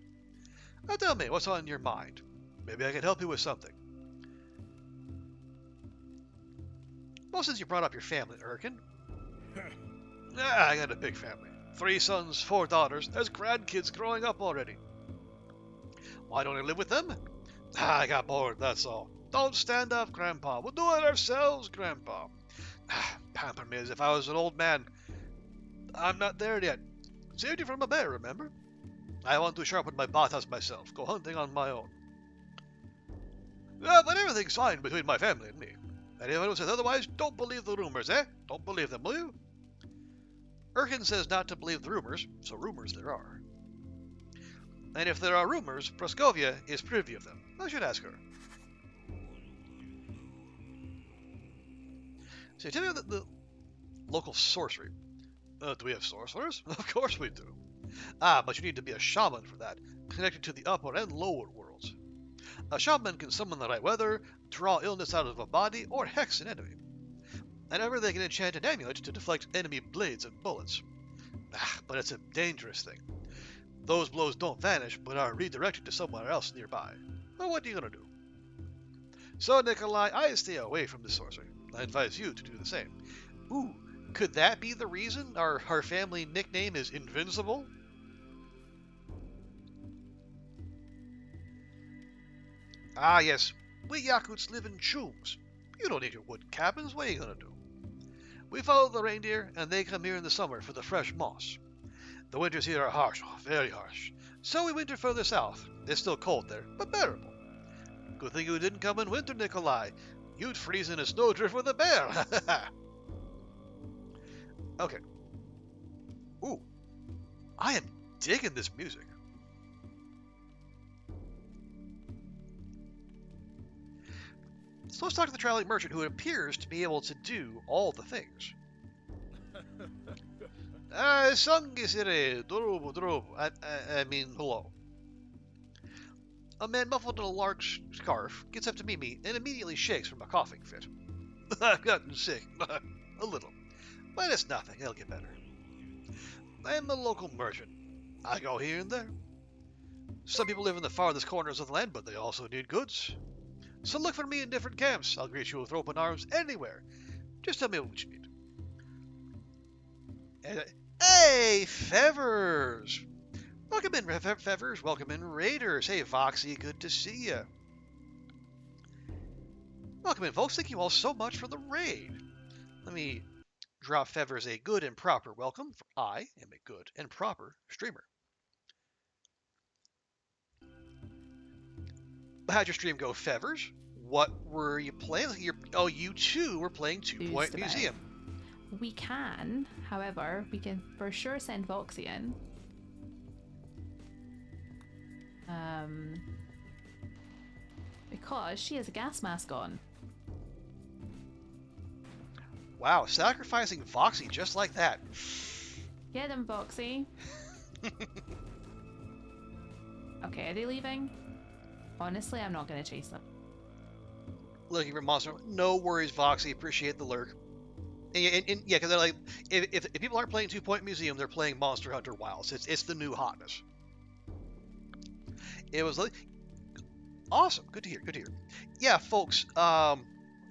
Now tell me, what's on your mind? Maybe I can help you with something. Well, since you brought up your family, Urkin. I got a big family. 3 sons, 4 daughters. There's grandkids growing up already. Why don't I live with them? I got bored, that's all. Don't stand up, Grandpa. We'll do it ourselves, Grandpa. Pamper me as if I was an old man. I'm not there yet. Saved you from a bear, remember? I want to sharpen my batas myself, go hunting on my own. But everything's fine between my family and me. Anyone who says otherwise, don't believe the rumors, eh? Don't believe them, will you? Urkin says not to believe the rumors, so rumors there are. And if there are rumors, Praskovia is privy of them. I should ask her. So tell me the local sorcery. Do we have sorcerers? Of course we do. Ah, but you need to be a shaman for that, connected to the upper and lower worlds. A shaman can summon the right weather, draw illness out of a body, or hex an enemy. And ever they can enchant an amulet to deflect enemy blades and bullets. But it's a dangerous thing. Those blows don't vanish, but are redirected to somewhere else nearby. Well, what are you gonna do? So, Nikolai, I stay away from this sorcery. I advise you to do the same. Ooh, could that be the reason our family nickname is Invincible? Ah, yes. We Yakuts live in chooms. You don't need your wooden cabins. What are you gonna do? We follow the reindeer, and they come here in the summer for the fresh moss. The winters here are harsh, very harsh. So we winter further south. It's still cold there, but bearable. Good thing you didn't come in winter, Nikolai. You'd freeze in a snowdrift with a bear. Okay. Ooh, I am digging this music. So let's talk to the traveling merchant who appears to be able to do all the things. I mean, hello. A man muffled in a large scarf gets up to meet me and immediately shakes from a coughing fit. I've gotten sick, a little, but it's nothing. It'll get better. I am a local merchant. I go here and there. Some people live in the farthest corners of the land, but they also need goods. So look for me in different camps. I'll greet you with open arms anywhere. Just tell me what you need. And, hey, Fevers! Welcome in, Fevers. Welcome in, Raiders. Hey, Voxy, good to see you. Welcome in, folks. Thank you all so much for the raid. Let me drop Fevers a good and proper welcome, for I am a good and proper streamer. How'd your stream go, Fevers? What were you playing? Oh, you too were playing 2 Point Museum. We can, however, we can for sure send Voxy in. Because she has a gas mask on. Wow, sacrificing Voxy just like that. Get him, Voxy. Okay, are they leaving? Honestly, I'm not going to chase them. Looking for monster. No worries, Voxy. Appreciate the lurk. And yeah, because they're like, if people aren't playing 2 Point Museum, they're playing Monster Hunter Wilds. It's the new hotness. It was like awesome. Good to hear. Good to hear. Yeah, folks.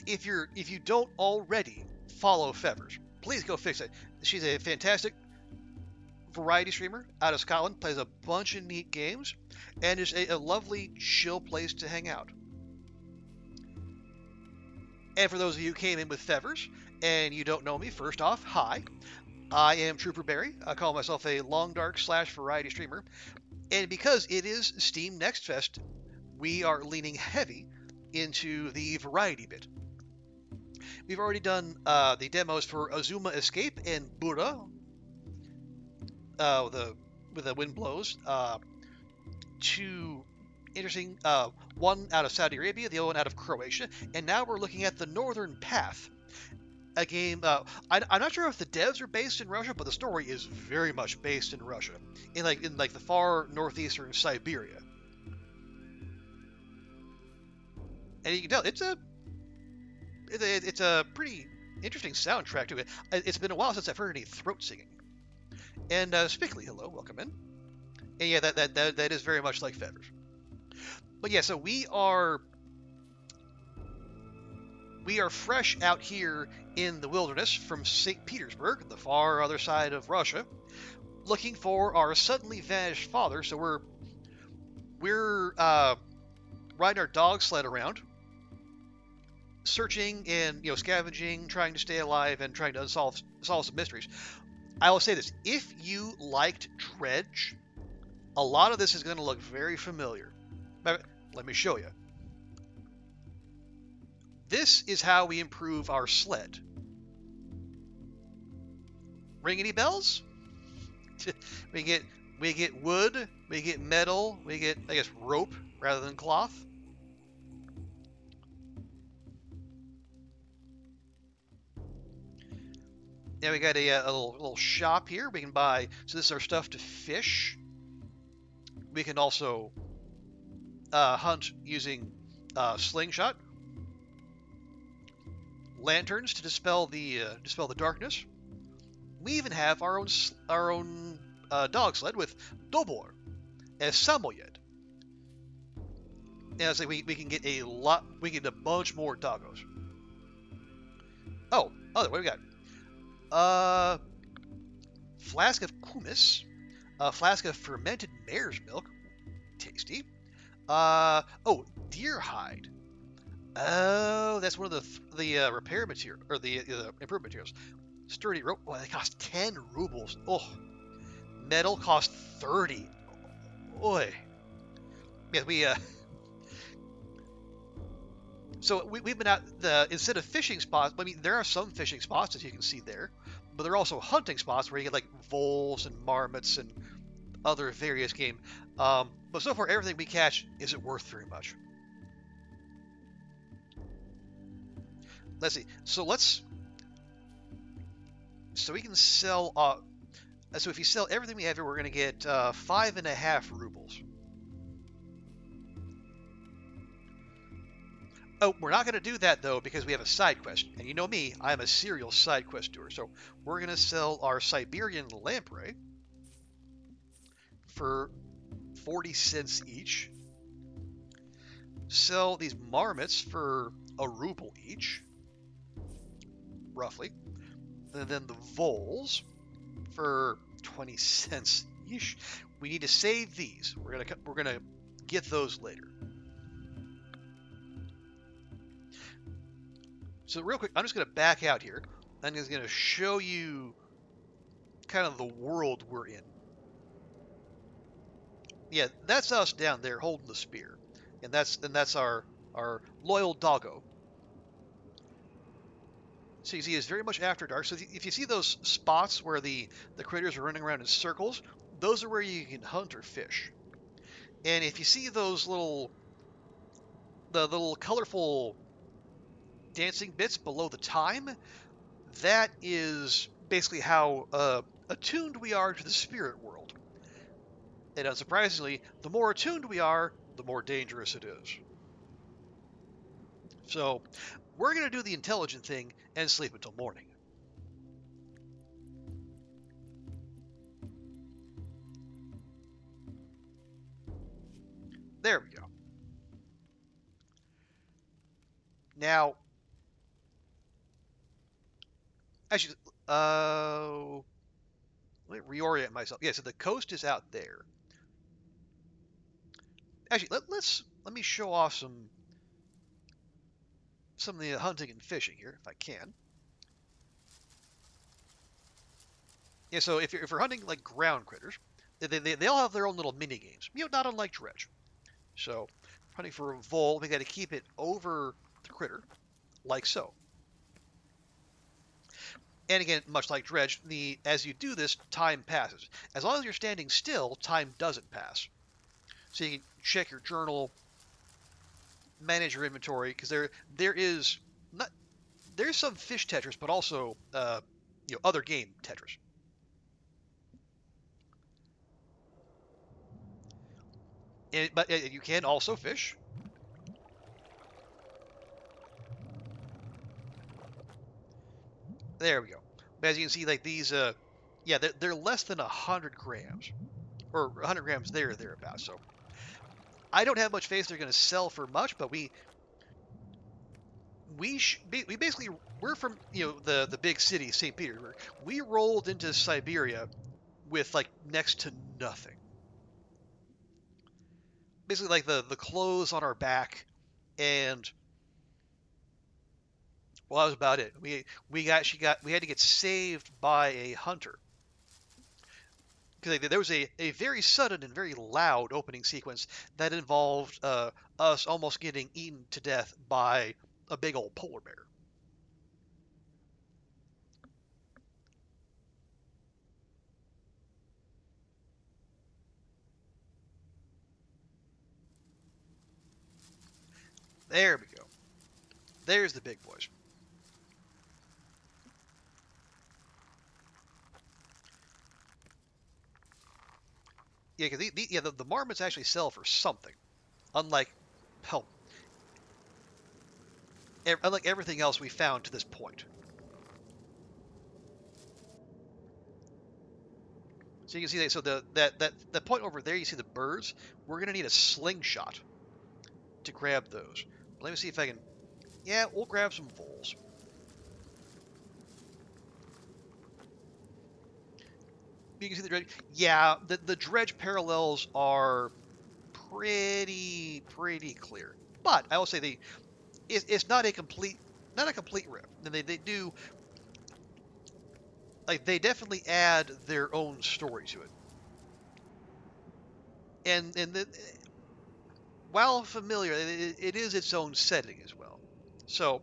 If you don't already follow Fevers, please go fix it. She's a fantastic variety streamer out of Scotland. Plays a bunch of neat games, and is a lovely, chill place to hang out. And for those of you who came in with Fevers and you don't know me, first off, hi. I am Trooper Barry. I call myself a long dark / variety streamer. And because it is Steam Next Fest, we are leaning heavy into the variety bit. We've already done the demos for Azuma Escape and Bura, with the wind blows. Two interesting, one out of Saudi Arabia, the other one out of Croatia, and now we're looking at the Northern Path, a game. I'm not sure if the devs are based in Russia, but the story is very much based in Russia, in the far northeastern Siberia. And you can tell it's a pretty interesting soundtrack to it. It's been a while since I've heard any throat singing. And Spickly, hello, welcome in. And yeah, that is very much like Fevers. But yeah, so we are fresh out here in the wilderness from St. Petersburg, the far other side of Russia, looking for our suddenly vanished father. So we're riding our dog sled around, searching and scavenging, trying to stay alive and trying to solve some mysteries. I will say this: if you liked Dredge, a lot of this is going to look very familiar. Let me show you. This is how we improve our sled. Ring any bells? we get wood, we get metal, we get, I guess, rope rather than cloth. Now we got a little shop here. We can buy. So this is our stuff to fish. We can also hunt using slingshot, lanterns to dispel the darkness. We even have our own dog sled with Dobor as Samoyed. And so we can get a lot. We can get a bunch more doggos. Oh, what do we got? Flask of kumis, a flask of fermented mare's milk, tasty. Deer hide. Oh, that's one of the repair material or the improvement materials. Sturdy rope. Oh, they cost 10 rubles. Oh, metal cost 30. Oi. Yeah, So we've been out instead of fishing spots. I mean, there are some fishing spots as you can see there, but there are also hunting spots where you get like voles and marmots and other various game. But so far, everything we catch isn't worth very much. Let's see. So we can sell. So if you sell everything we have here, we're going to get 5.5 rubles. Oh, we're not going to do that though because we have a side quest, and you know me, I'm a serial side quest doer. So we're going to sell our Siberian lamprey for 40 cents each. Sell these marmots for a ruble each, roughly. And then the voles for 20 cents each. We need to save these. We're gonna get those later. So real quick, I'm just gonna back out here. I'm just gonna show you kind of the world we're in. Yeah, that's us down there holding the spear, and that's our loyal doggo. So you see, it's very much after dark. So if you see those spots where the critters are running around in circles, those are where you can hunt or fish. And if you see those the little colorful dancing bits below the time, that is basically how attuned we are to the spirit world. And unsurprisingly, the more attuned we are, the more dangerous it is. So we're going to do the intelligent thing and sleep until morning. There we go. Now, actually, let me reorient myself. Yeah, so the coast is out there. Actually, let me show off some of the hunting and fishing here, if I can. Yeah, so if you're hunting like ground critters, they all have their own little mini games. You know, not unlike Dredge. So, hunting for a vole, we got to keep it over the critter, like so. And again, much like Dredge, as you do this, time passes. As long as you're standing still, time doesn't pass. So you can check your journal, manage your inventory, because there's some fish Tetris, but also other game Tetris. But you can also fish. There we go. But as you can see, like these, yeah, they're less than 100 grams, or 100 grams there or thereabouts. So I don't have much faith they're going to sell for much, but we basically, we're from the big city, St. Petersburg. We rolled into Siberia with like next to nothing. Basically, like the clothes on our back, and well, that was about it. We had to get saved by a hunter because there was a very sudden and very loud opening sequence that involved us almost getting eaten to death by a big old polar bear. There we go. There's the big boys. Yeah, because the marmots actually sell for something, unlike hell, unlike everything else we found to this point. So you can see that. So that point over there, you see the birds. We're gonna need a slingshot to grab those. Let me see if I can. Yeah, we'll grab some voles. You can see the dredge. Yeah, the dredge parallels are pretty clear. But I will say it's not a complete rip. And they do, like, they definitely add their own story to it. And while familiar, it is its own setting as well. So,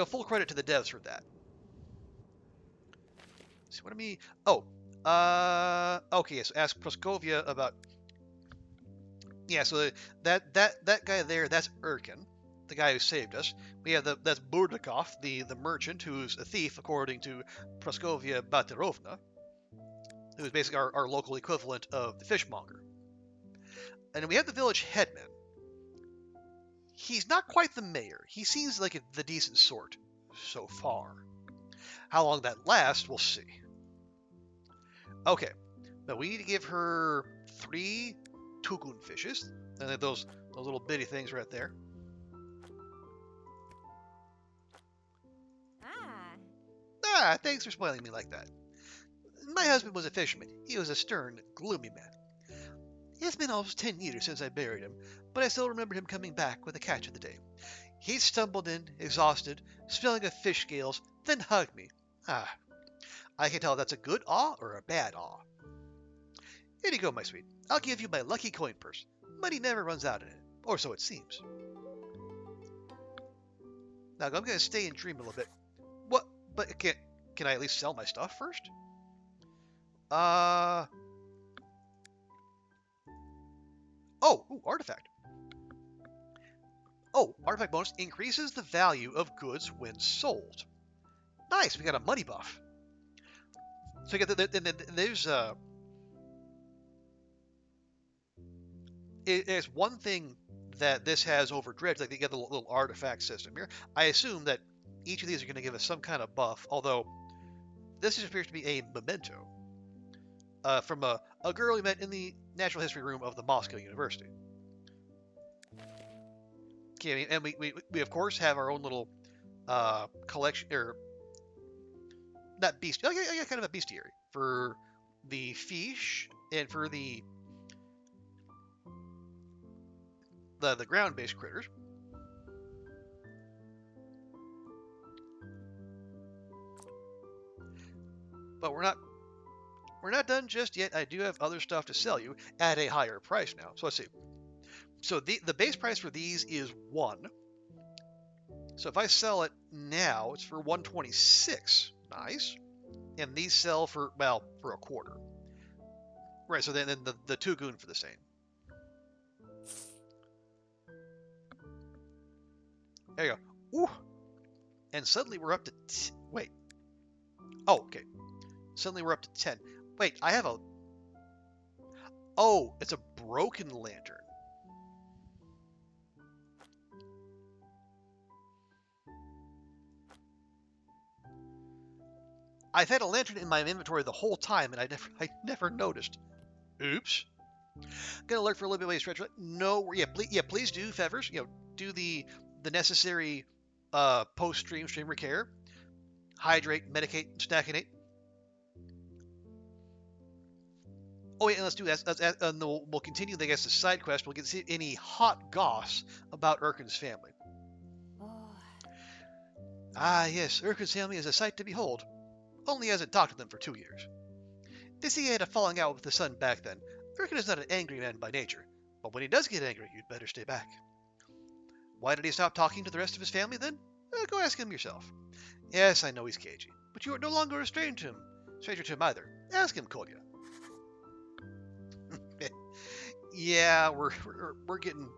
full credit to the devs for that. So what do me? Oh, okay. So ask Proskovia about. Yeah. So that guy there, that's Erkin, the guy who saved us. We have that's Burdakov, the merchant who's a thief, according to Proskovia Batirovna, who is basically our local equivalent of the fishmonger. And then we have the village headman. He's not quite the mayor. He seems like the decent sort so far. How long that lasts, we'll see. Okay, but we need to give her 3 tukun fishes. And then those little bitty things right there. Ah. Ah, thanks for spoiling me like that. My husband was a fisherman. He was a stern, gloomy man. It's been almost 10 years since I buried him, but I still remember him coming back with a catch of the day. He stumbled in, exhausted, smelling of fish scales, then hugged me. Ah, I can tell if that's a good awe or a bad awe. Here you go, my sweet. I'll give you my lucky coin purse. Money never runs out in it, or so it seems. Now, I'm going to stay and dream a little bit. What? But can I at least sell my stuff first? Oh, ooh, artifact. Oh, artifact bonus increases the value of goods when sold. Nice, we got a money buff. So you get there's it's one thing that this has over Dredge, like they get the little artifact system here. I assume that each of these are going to give us some kind of buff, although this just appears to be a memento from a girl we met in the natural history room of the Moscow University. Okay, and we of course have our own little collection, or not beast, yeah, kind of a bestiary for the fish and for the ground-based critters. But we're not done just yet. I do have other stuff to sell you at a higher price now. So let's see. So the base price for these is 1. So if I sell it now, it's for 126. Nice. And these sell for, well, for a quarter. Right, so then the Tugun for the same. There you go. Ooh. And suddenly we're up to wait. Oh, okay. Suddenly we're up to 10. Wait, I have a... Oh, it's a broken lantern. I've had a lantern in my inventory the whole time, and I never noticed. Oops. Gonna lurk for a little bit while you stretch. No, yeah, please do, Fevers. Do the necessary post-stream streamer care. Hydrate, medicate, stackinate. Oh, yeah, and let's do that. And we'll continue, I guess, the side quest. We'll get to see any hot goss about Erkin's family. Oh. Ah, yes, Erkin's family is a sight to behold. Only hasn't talked to them for 2 years. They say he had a falling out with the son back then. Erkin is not an angry man by nature, but when he does get angry, you'd better stay back. Why did he stop talking to the rest of his family then? Go ask him yourself. Yes, I know he's cagey, but you are no longer a stranger to him either. Ask him, Kolya. Yeah, we're getting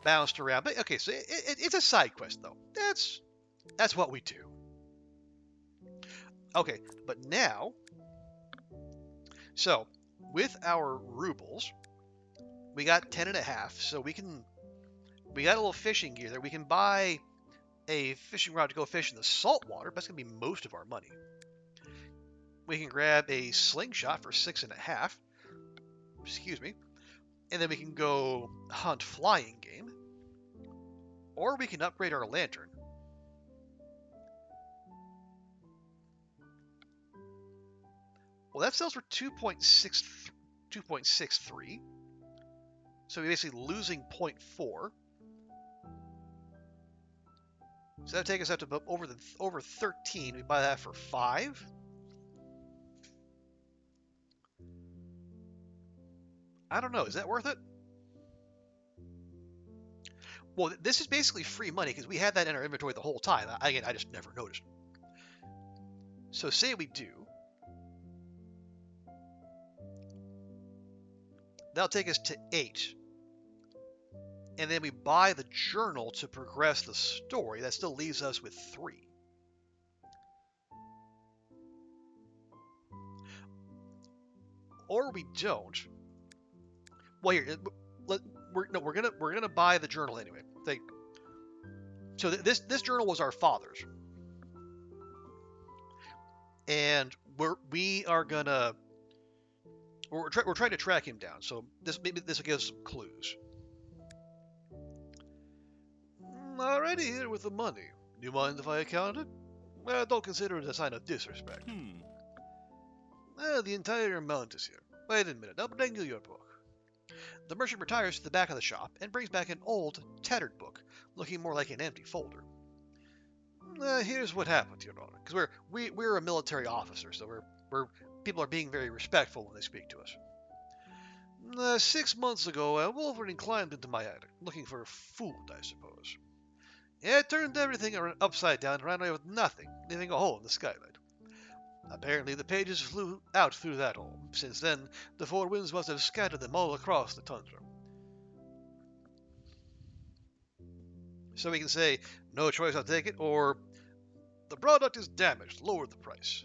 bounced around, but okay. So it's a side quest though. That's what we do. Okay, but now, so with our rubles, we got 10.5, so we got a little fishing gear there. We can buy a fishing rod to go fish in the salt water, but that's gonna be most of our money. We can grab a slingshot for 6.5. Excuse me. And then we can go hunt flying game. Or we can upgrade our lantern. Well, that sells for 2.63. So we're basically losing 0.4. So that would take us up to over 13. We buy that for 5. I don't know. Is that worth it? Well, this is basically free money because we had that in our inventory the whole time. Again, I just never noticed. So say we do. That'll take us to 8. And then we buy the journal to progress the story. That still leaves us with 3. Or we don't. Well, here, we're gonna buy the journal anyway. So this journal was our father's, and we're trying to track him down. So maybe this will give us some clues. Already here with the money. Do you mind if I account it? Don't consider it a sign of disrespect. The entire amount is here. Wait a minute, I'll bring you your book. The merchant retires to the back of the shop and brings back an old, tattered book, looking more like an empty folder. Here's what happened, Your Honor, because we're a military officer, so people are being very respectful when they speak to us. 6 months ago, Wolverine climbed into my attic, looking for food, I suppose. It turned everything upside down and ran away with nothing, leaving a hole in the skylight. Apparently, the pages flew out through that hole. Since then, the 4 winds must have scattered them all across the tundra. So we can say, no choice, I'll take it, or the product is damaged, lower the price.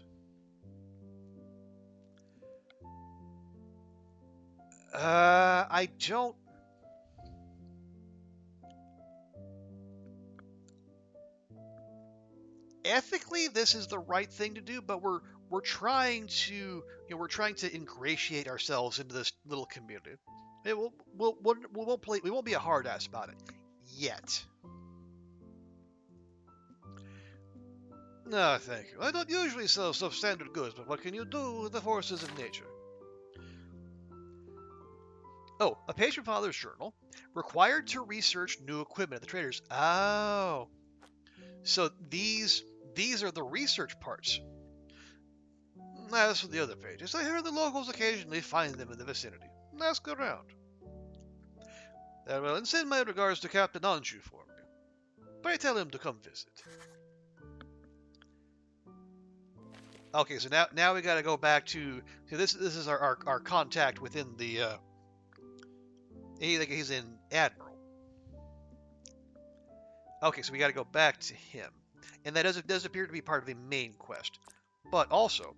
I don't... Ethically, this is the right thing to do, but we're trying to ingratiate ourselves into this little community. We won't be a hard ass about it yet. No, thank you. I don't usually sell substandard goods, but what can you do with the forces of nature? Oh, a patron father's journal. Required to research new equipment at the traders. Oh. So these are the research parts. As for the other pages, I hear the locals occasionally find them in the vicinity. Ask around. Very well, and send my regards to Captain Anju for me. Pray tell him to come visit. Okay, so now we got to go back to this. This is our contact within the. He's in Admiral. Okay, so we got to go back to him, and that does appear to be part of the main quest, but also.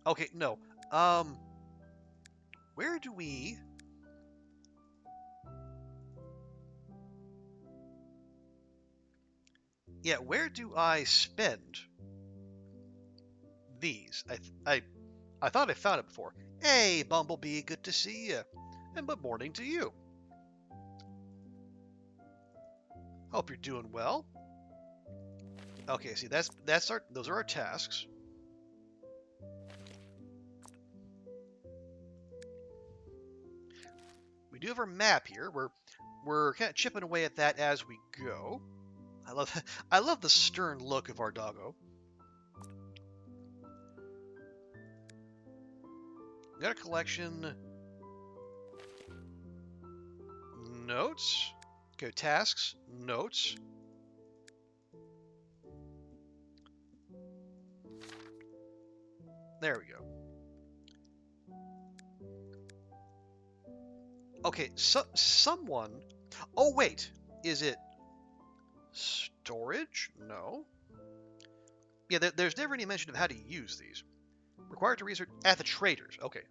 Okay, no. Where do we? Yeah, where do I spend these? I thought I found it before. Hey, Bumblebee, good to see you. And good morning to you. Hope you're doing well. Okay, see those are our tasks. We do have our map here. We're kind of chipping away at that as we go. I love the stern look of our doggo. We got a collection. Notes. Go tasks. Notes. There we go. Okay, so someone... Oh, wait. Is it storage? No. Yeah, there's never any mention of how to use these. Required to research at the traders. Okay.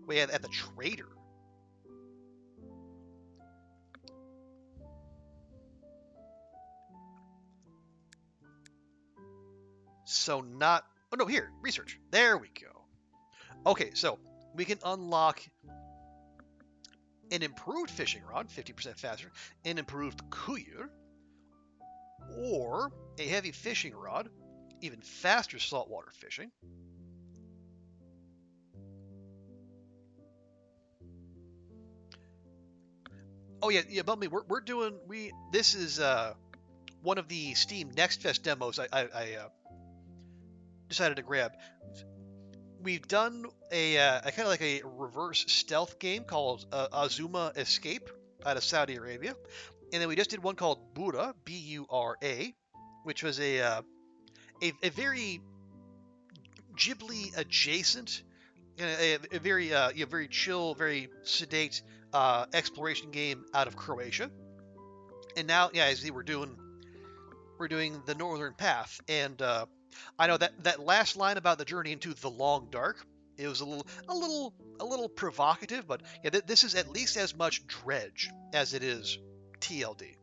Wait, at the trader. So not... Oh, no, here. Research. There we go. Okay, so we can unlock an improved fishing rod, 50% faster, an improved kuyur, or a heavy fishing rod, even faster saltwater fishing. Oh yeah, Bumblebee, we're doing this is one of the Steam Next Fest demos I decided to grab. We've done a kind of like a reverse stealth game called Azuma Escape out of Saudi Arabia, and then we just did one called Bura, B-U-R-A, which was a very Ghibli adjacent, a very very chill, very sedate exploration game out of Croatia. And now, yeah, as we're doing the Northern Path, and I know that last line about the journey into the long dark. It was a little provocative, but yeah, this is at least as much Dredge as it is TLD.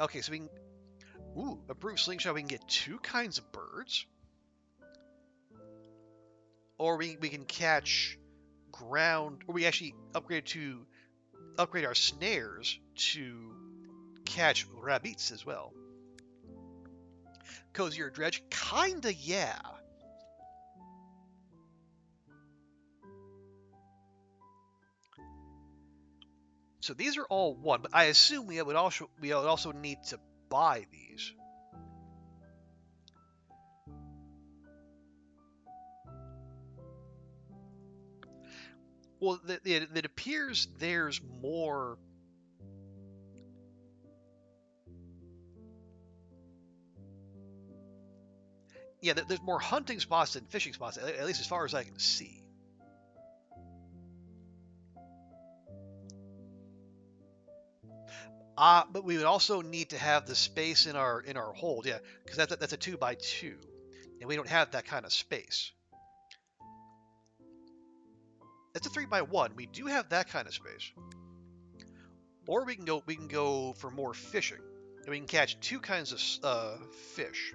Okay, so we can, ooh, approved slingshot. We can get two kinds of birds, or we can catch ground, or we actually upgrade our snares to catch rabbits as well. Cozier Dredge, kinda, yeah. So these are all one, but I assume we would also need to buy these. Well, it appears there's more. Yeah, there's more hunting spots than fishing spots, at least as far as I can see. But we would also need to have the space in our hold, yeah, because that's a 2x2, and we don't have that kind of space. That's a 3x1. We do have that kind of space. Or we can go for more fishing, and we can catch two kinds of fish.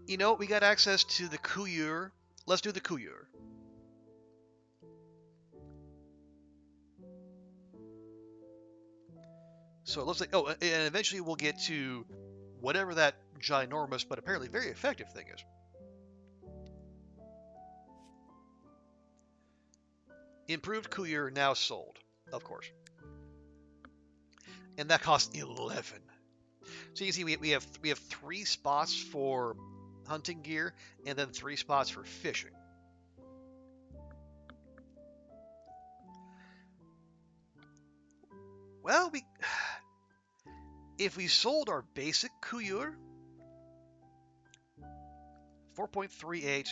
You know, we got access to the Kuyur. Let's do the Kuyur. So it looks like, oh, and eventually we'll get to whatever that ginormous but apparently very effective thing is. Improved Kuyur now sold, of course. And that costs 11. So you can see we have 3 spots for hunting gear and then 3 spots for fishing. Well, if we sold our basic Kuyur, 4.38,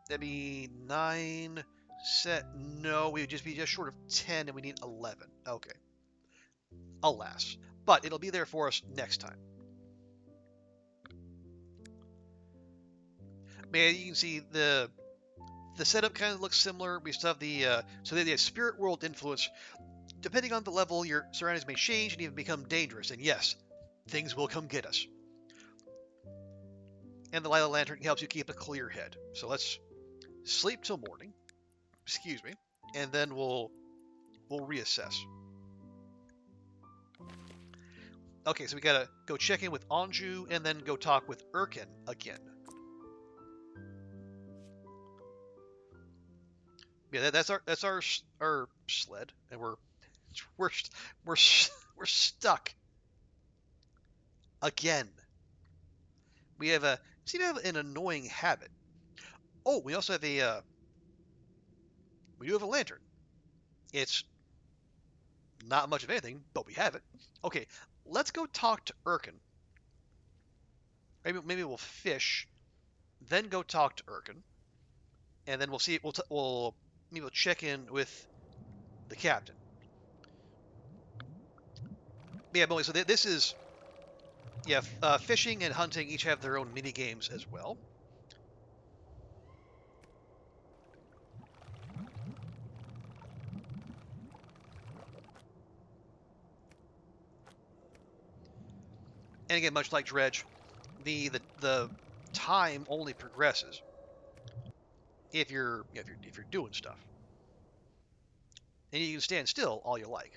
that'd be 9 set. No, we would just be just short of 10, and we need 11. Okay. Alas. But it'll be there for us next time. Man, you can see the setup kind of looks similar. We still have the spirit world influence. Depending on the level, your surroundings may change and even become dangerous. And yes, things will come get us. And the light of the lantern helps you keep a clear head. So let's sleep till morning. Excuse me. And then we'll reassess. Okay, so we gotta go check in with Anju and then go talk with Erkin again. Yeah, that's our sled, and we're stuck again. We seem to have an annoying habit. Oh, we also have we do have a lantern. It's not much of anything, but we have it. Okay, let's go talk to Erkin. Maybe we'll fish, then go talk to Erkin, and then we'll see. Maybe we'll check in with the captain. Yeah, but so this is fishing and hunting each have their own mini games as well. And again, much like Dredge, the time only progresses if you're doing stuff, and you can stand still all you like.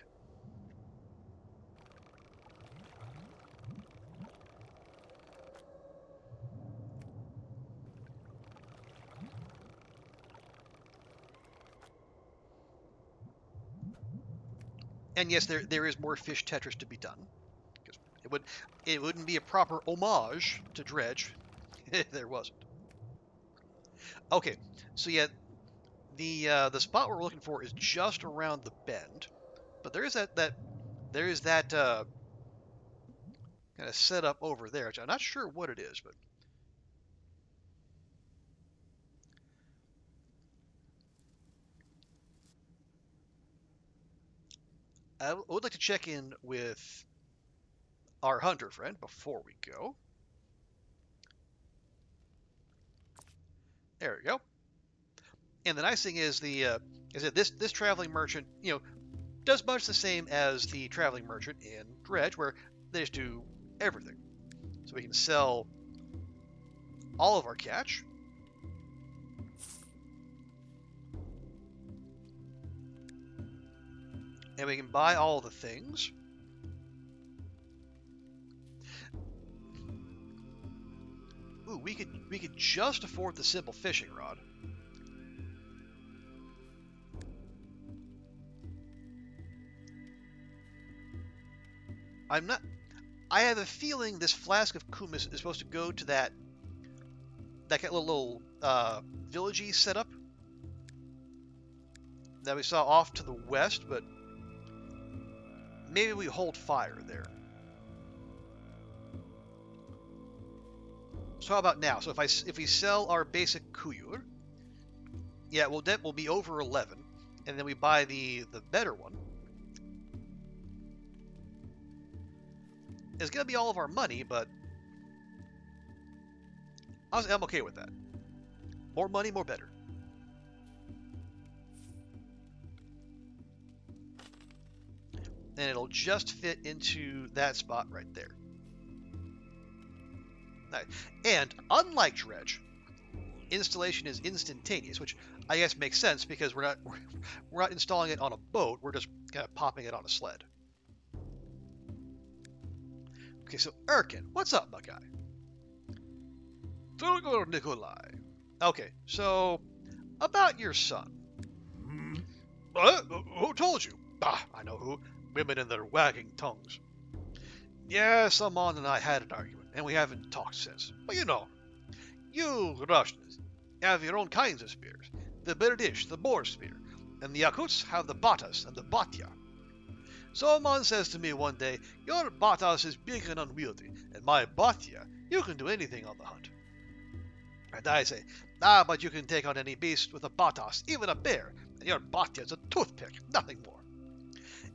And yes, there is more fish Tetris to be done. It wouldn't be a proper homage to Dredge if there wasn't. Okay, so yeah, the spot we're looking for is just around the bend, but there is that kind kind of set up over there, which I'm not sure what it is, but I would like to check in with our hunter friend before we go. There we go. And the nice thing is is that this traveling merchant, does much the same as the traveling merchant in Dredge, where they just do everything. So we can sell all of our catch. And we can buy all the things. Ooh, we could just afford the simple fishing rod. I have a feeling this flask of kumis is supposed to go to that little villagey setup that we saw off to the west, but maybe we hold fire there. So how about now? So if we sell our basic kuyur, yeah, well, that will be over 11, and then we buy the better one. It's gonna be all of our money, but I'm okay with that. More money, more better. And it'll just fit into that spot right there. Nice. And unlike Dredge, installation is instantaneous, which I guess makes sense because we're not installing it on a boat. We're just kind of popping it on a sled. Okay, so Erkin, what's up, my guy? Nikolai. Okay, so about your son. Who told you? I know who. Women and their wagging tongues. Yeah, Salman and I had an argument, and we haven't talked since. But you Russians have your own kinds of spears. The British, the boar spear, and the Yakuts have the batas and the batya. Salman says to me one day, your batas is big and unwieldy, and my batya, you can do anything on the hunt. And I say, but you can take on any beast with a batas, even a bear, and your batya is a toothpick, nothing more.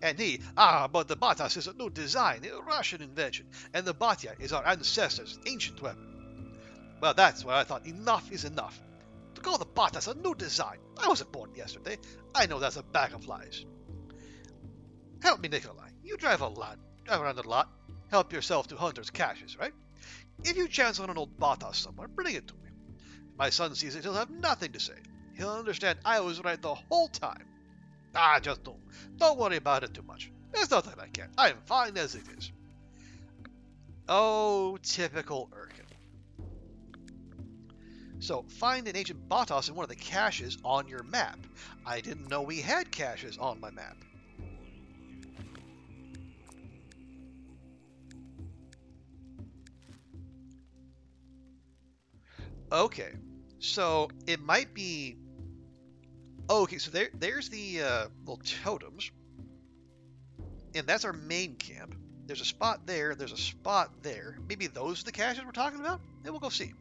And he, but the batas is a new design, a Russian invention, and the batya is our ancestors' ancient weapon. Well, that's why I thought enough is enough. To call the batas a new design, I wasn't born yesterday. I know that's a bag of lies. Help me, Nikolai. You drive around a lot. Help yourself to hunters' caches, right? If you chance on an old batas somewhere, bring it to me. If my son sees it, he'll have nothing to say. He'll understand I was right the whole time. Just don't worry about it too much. There's nothing I can't. I am fine as it is. Oh, typical Erkin. So, find an ancient batas in one of the caches on your map. I didn't know we had caches on my map. Okay, so it might be... Okay, so there's the little totems. And that's our main camp. There's a spot there, there's a spot there. Maybe those are the caches we're talking about? Then we'll go see.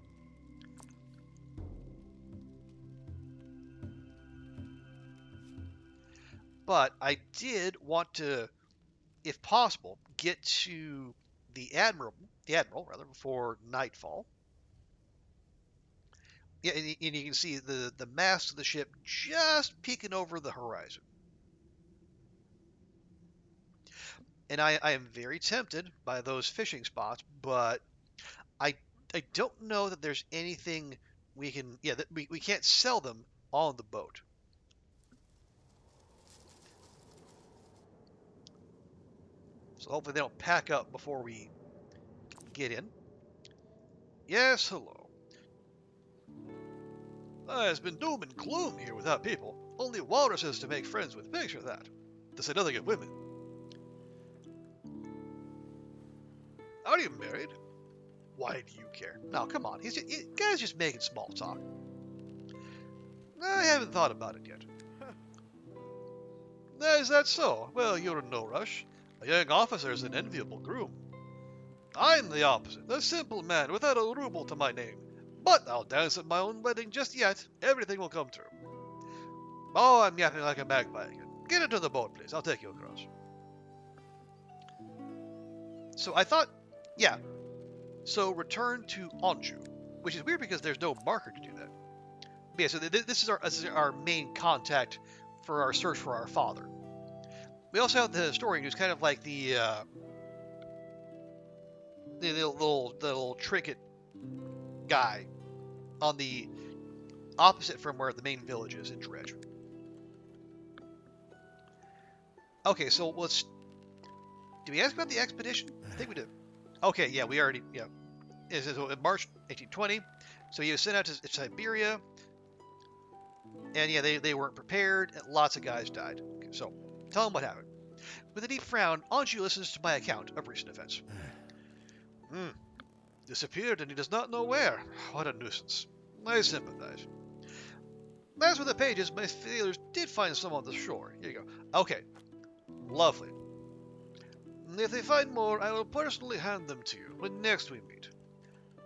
But I did want to, if possible, get to the admiral before nightfall. Yeah, and you can see the mast of the ship just peeking over the horizon. And I am very tempted by those fishing spots, but I don't know that there's anything we can, that we can't sell them on the boat. So hopefully they don't pack up before we get in. Yes, hello. It's been doom and gloom here without people. Only walruses to make friends with. Picture that. To say nothing of women. Are you married? Why do you care? Now, come on. Guy's just making small talk. I haven't thought about it yet. Is that so? Well, you're in no rush. A young officer is an enviable groom. I'm the opposite, a simple man without a ruble to my name. But I'll dance at my own wedding just yet. Everything will come true. Oh, I'm yapping like a magpie again. Get into the boat, please. I'll take you across. So I thought, yeah. So return to Anjou, which is weird because there's no marker to do that. But yeah, so this is our main contact for our search for our father. We also have the historian, who's kind of like the little trinket guy on the opposite from where the main village is in Dredge. Okay, so let's. Did we ask about the expedition? I think we did. Okay, yeah, we already. Yeah, it is in March 1820. So he was sent out to Siberia, and yeah, they weren't prepared, and lots of guys died. Okay, so tell them what happened. With a deep frown, Anjou listens to my account of recent events. Disappeared, and he does not know where. What a nuisance. I sympathize. As for the pages, my sailors did find some on the shore. Here you go. Okay, lovely. If they find more, I will personally hand them to you when next we meet.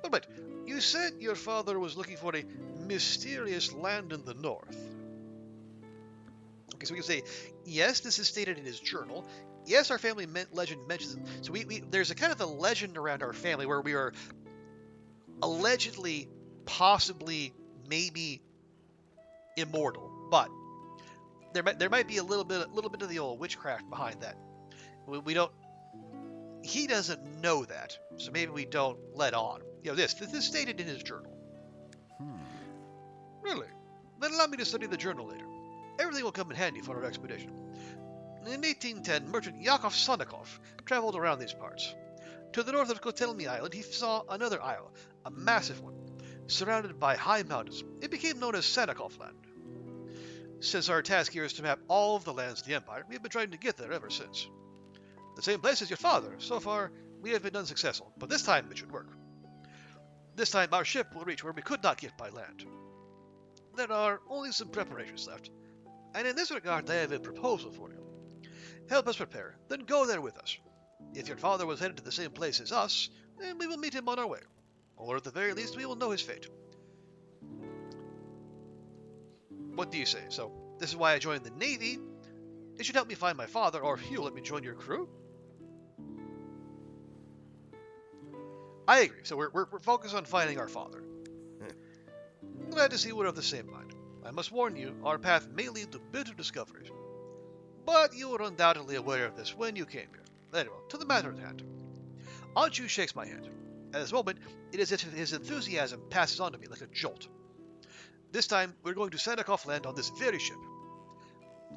But wait, you said your father was looking for a mysterious land in the north. Okay, so we can say, yes, this is stated in his journal. Yes, our family legend mentions it. So there's a kind of a legend around our family where we are allegedly, possibly, maybe immortal, but there might be a little bit of the old witchcraft behind that. We don't. He doesn't know that, so maybe we don't let on. You know, this is stated in his journal. Really? Then allow me to study the journal later. Everything will come in handy for our expedition. In 1810, merchant Yakov Sonikov traveled around these parts. To the north of Kotelny Island, he saw another isle, a massive one, surrounded by high mountains. It became known as Sonikov Land. Since our task here is to map all of the lands of the Empire, we have been trying to get there ever since. The same place as your father. So far, we have been unsuccessful, but this time it should work. This time our ship will reach where we could not get by land. There are only some preparations left, and in this regard I have a proposal for you. Help us prepare, then go there with us. If your father was headed to the same place as us, then we will meet him on our way. Or at the very least, we will know his fate. What do you say? So, this is why I joined the Navy. It should help me find my father, or you let me join your crew? I agree. So we're focused on finding our father. Glad to see we're of the same mind. I must warn you, our path may lead to bitter discoveries. But you were undoubtedly aware of this when you came here. Very well, to the matter at hand. Anjou shakes my hand. At this moment, it is as if his enthusiasm passes on to me like a jolt. This time, we're going to Sanakov land on this very ship.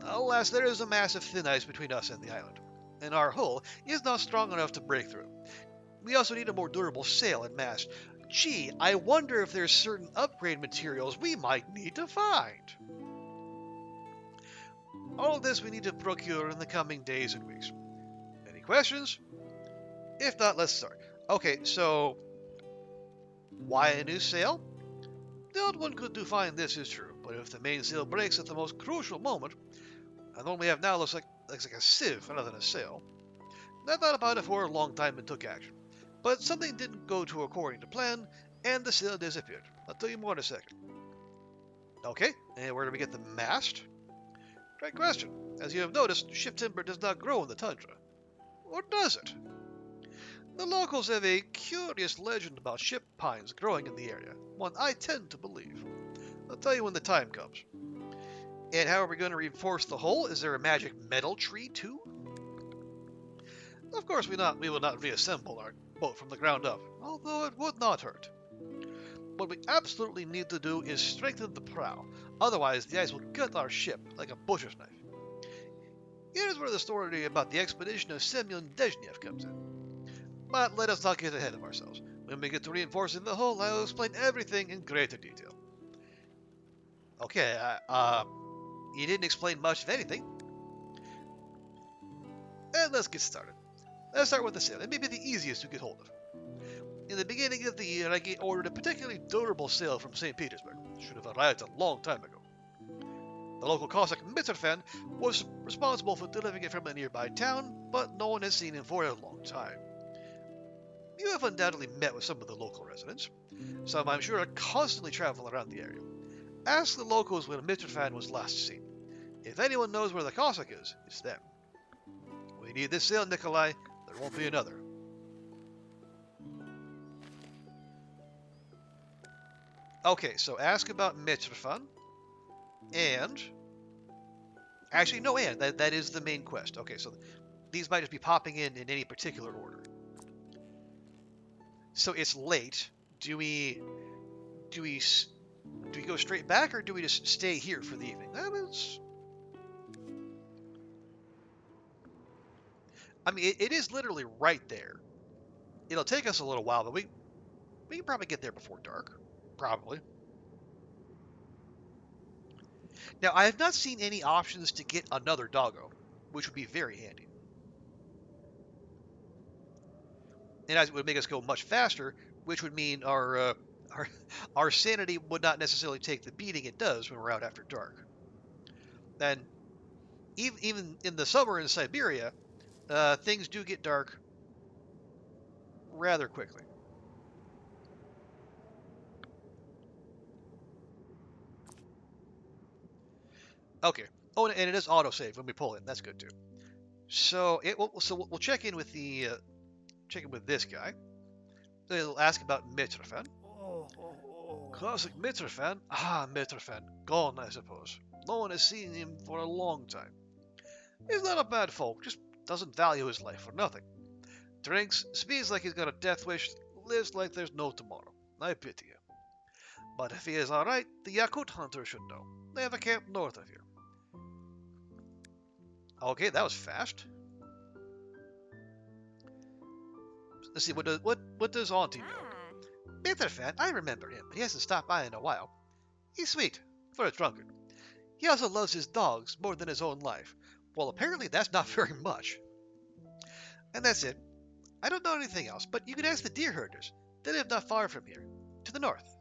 Alas, there is a mass of thin ice between us and the island, and our hull is not strong enough to break through. We also need a more durable sail and mast. Gee, I wonder if there's certain upgrade materials we might need to find. All of this we need to procure in the coming days and weeks. Any questions? If not, let's start. Okay, so why a new sail? The old one could do fine, this is true, but if the main sail breaks at the most crucial moment, and the one we have now looks like a sieve rather than a sail, I thought about it for a long time and took action. But something didn't go according to plan, and the sail disappeared. I'll tell you more in a second. Okay, and where do we get the mast? Great question. As you have noticed, ship timber does not grow in the tundra. Or does it? The locals have a curious legend about ship pines growing in the area, one I tend to believe. I'll tell you when the time comes. And how are we going to reinforce the hull? Is there a magic metal tree too? Of course we will not reassemble our boat from the ground up, although it would not hurt. What we absolutely need to do is strengthen the prow, otherwise the ice will cut our ship like a butcher's knife. Here's where the story about the expedition of Semyon Dezhnev comes in. But let us not get ahead of ourselves. When we get to reinforcing the hull, I will explain everything in greater detail. Okay, you didn't explain much of anything. And let's get started. Let's start with the sail. It may be the easiest to get hold of. In the beginning of the year, I ordered a particularly durable sail from St. Petersburg. It should have arrived a long time ago. The local Cossack Mitrofan was responsible for delivering it from a nearby town, but no one has seen him for a long time. You have undoubtedly met with some of the local residents. Some I'm sure are constantly traveling around the area. Ask the locals when Mitrofan was last seen. If anyone knows where the Cossack is, it's them. We need this sail, Nikolai. There won't be another. Okay, so ask about Mitrofan, and... Actually, no, and. That is the main quest. Okay, so these might just be popping in any particular order. So it's late. Do we go straight back, or do we just stay here for the evening? I mean, it is literally right there. It'll take us a little while, but we can probably get there before dark. Probably. Now, I have not seen any options to get another doggo, which would be very handy. And it would make us go much faster, which would mean our sanity would not necessarily take the beating it does when we're out after dark. And even in the summer in Siberia, things do get dark rather quickly. Okay. Oh, and it is autosave when we pull in. That's good too. So we'll check in with this guy. It'll ask about Mitrofan. Classic Mitrofan? Ah, Mitrofan. Gone, I suppose. No one has seen him for a long time. He's not a bad folk, just doesn't value his life for nothing. Drinks, speaks like he's got a death wish, lives like there's no tomorrow. I pity him. But if he is alright, the Yakut hunter should know. They have a camp north of here. Okay, that was fast. Let's see, what does Auntie know? Ah. Mitrofan, I remember him, but he hasn't stopped by in a while. He's sweet, for a drunkard. He also loves his dogs more than his own life. Well, apparently that's not very much. And that's it. I don't know anything else, but you can ask the deer herders. They live not far from here, to the north.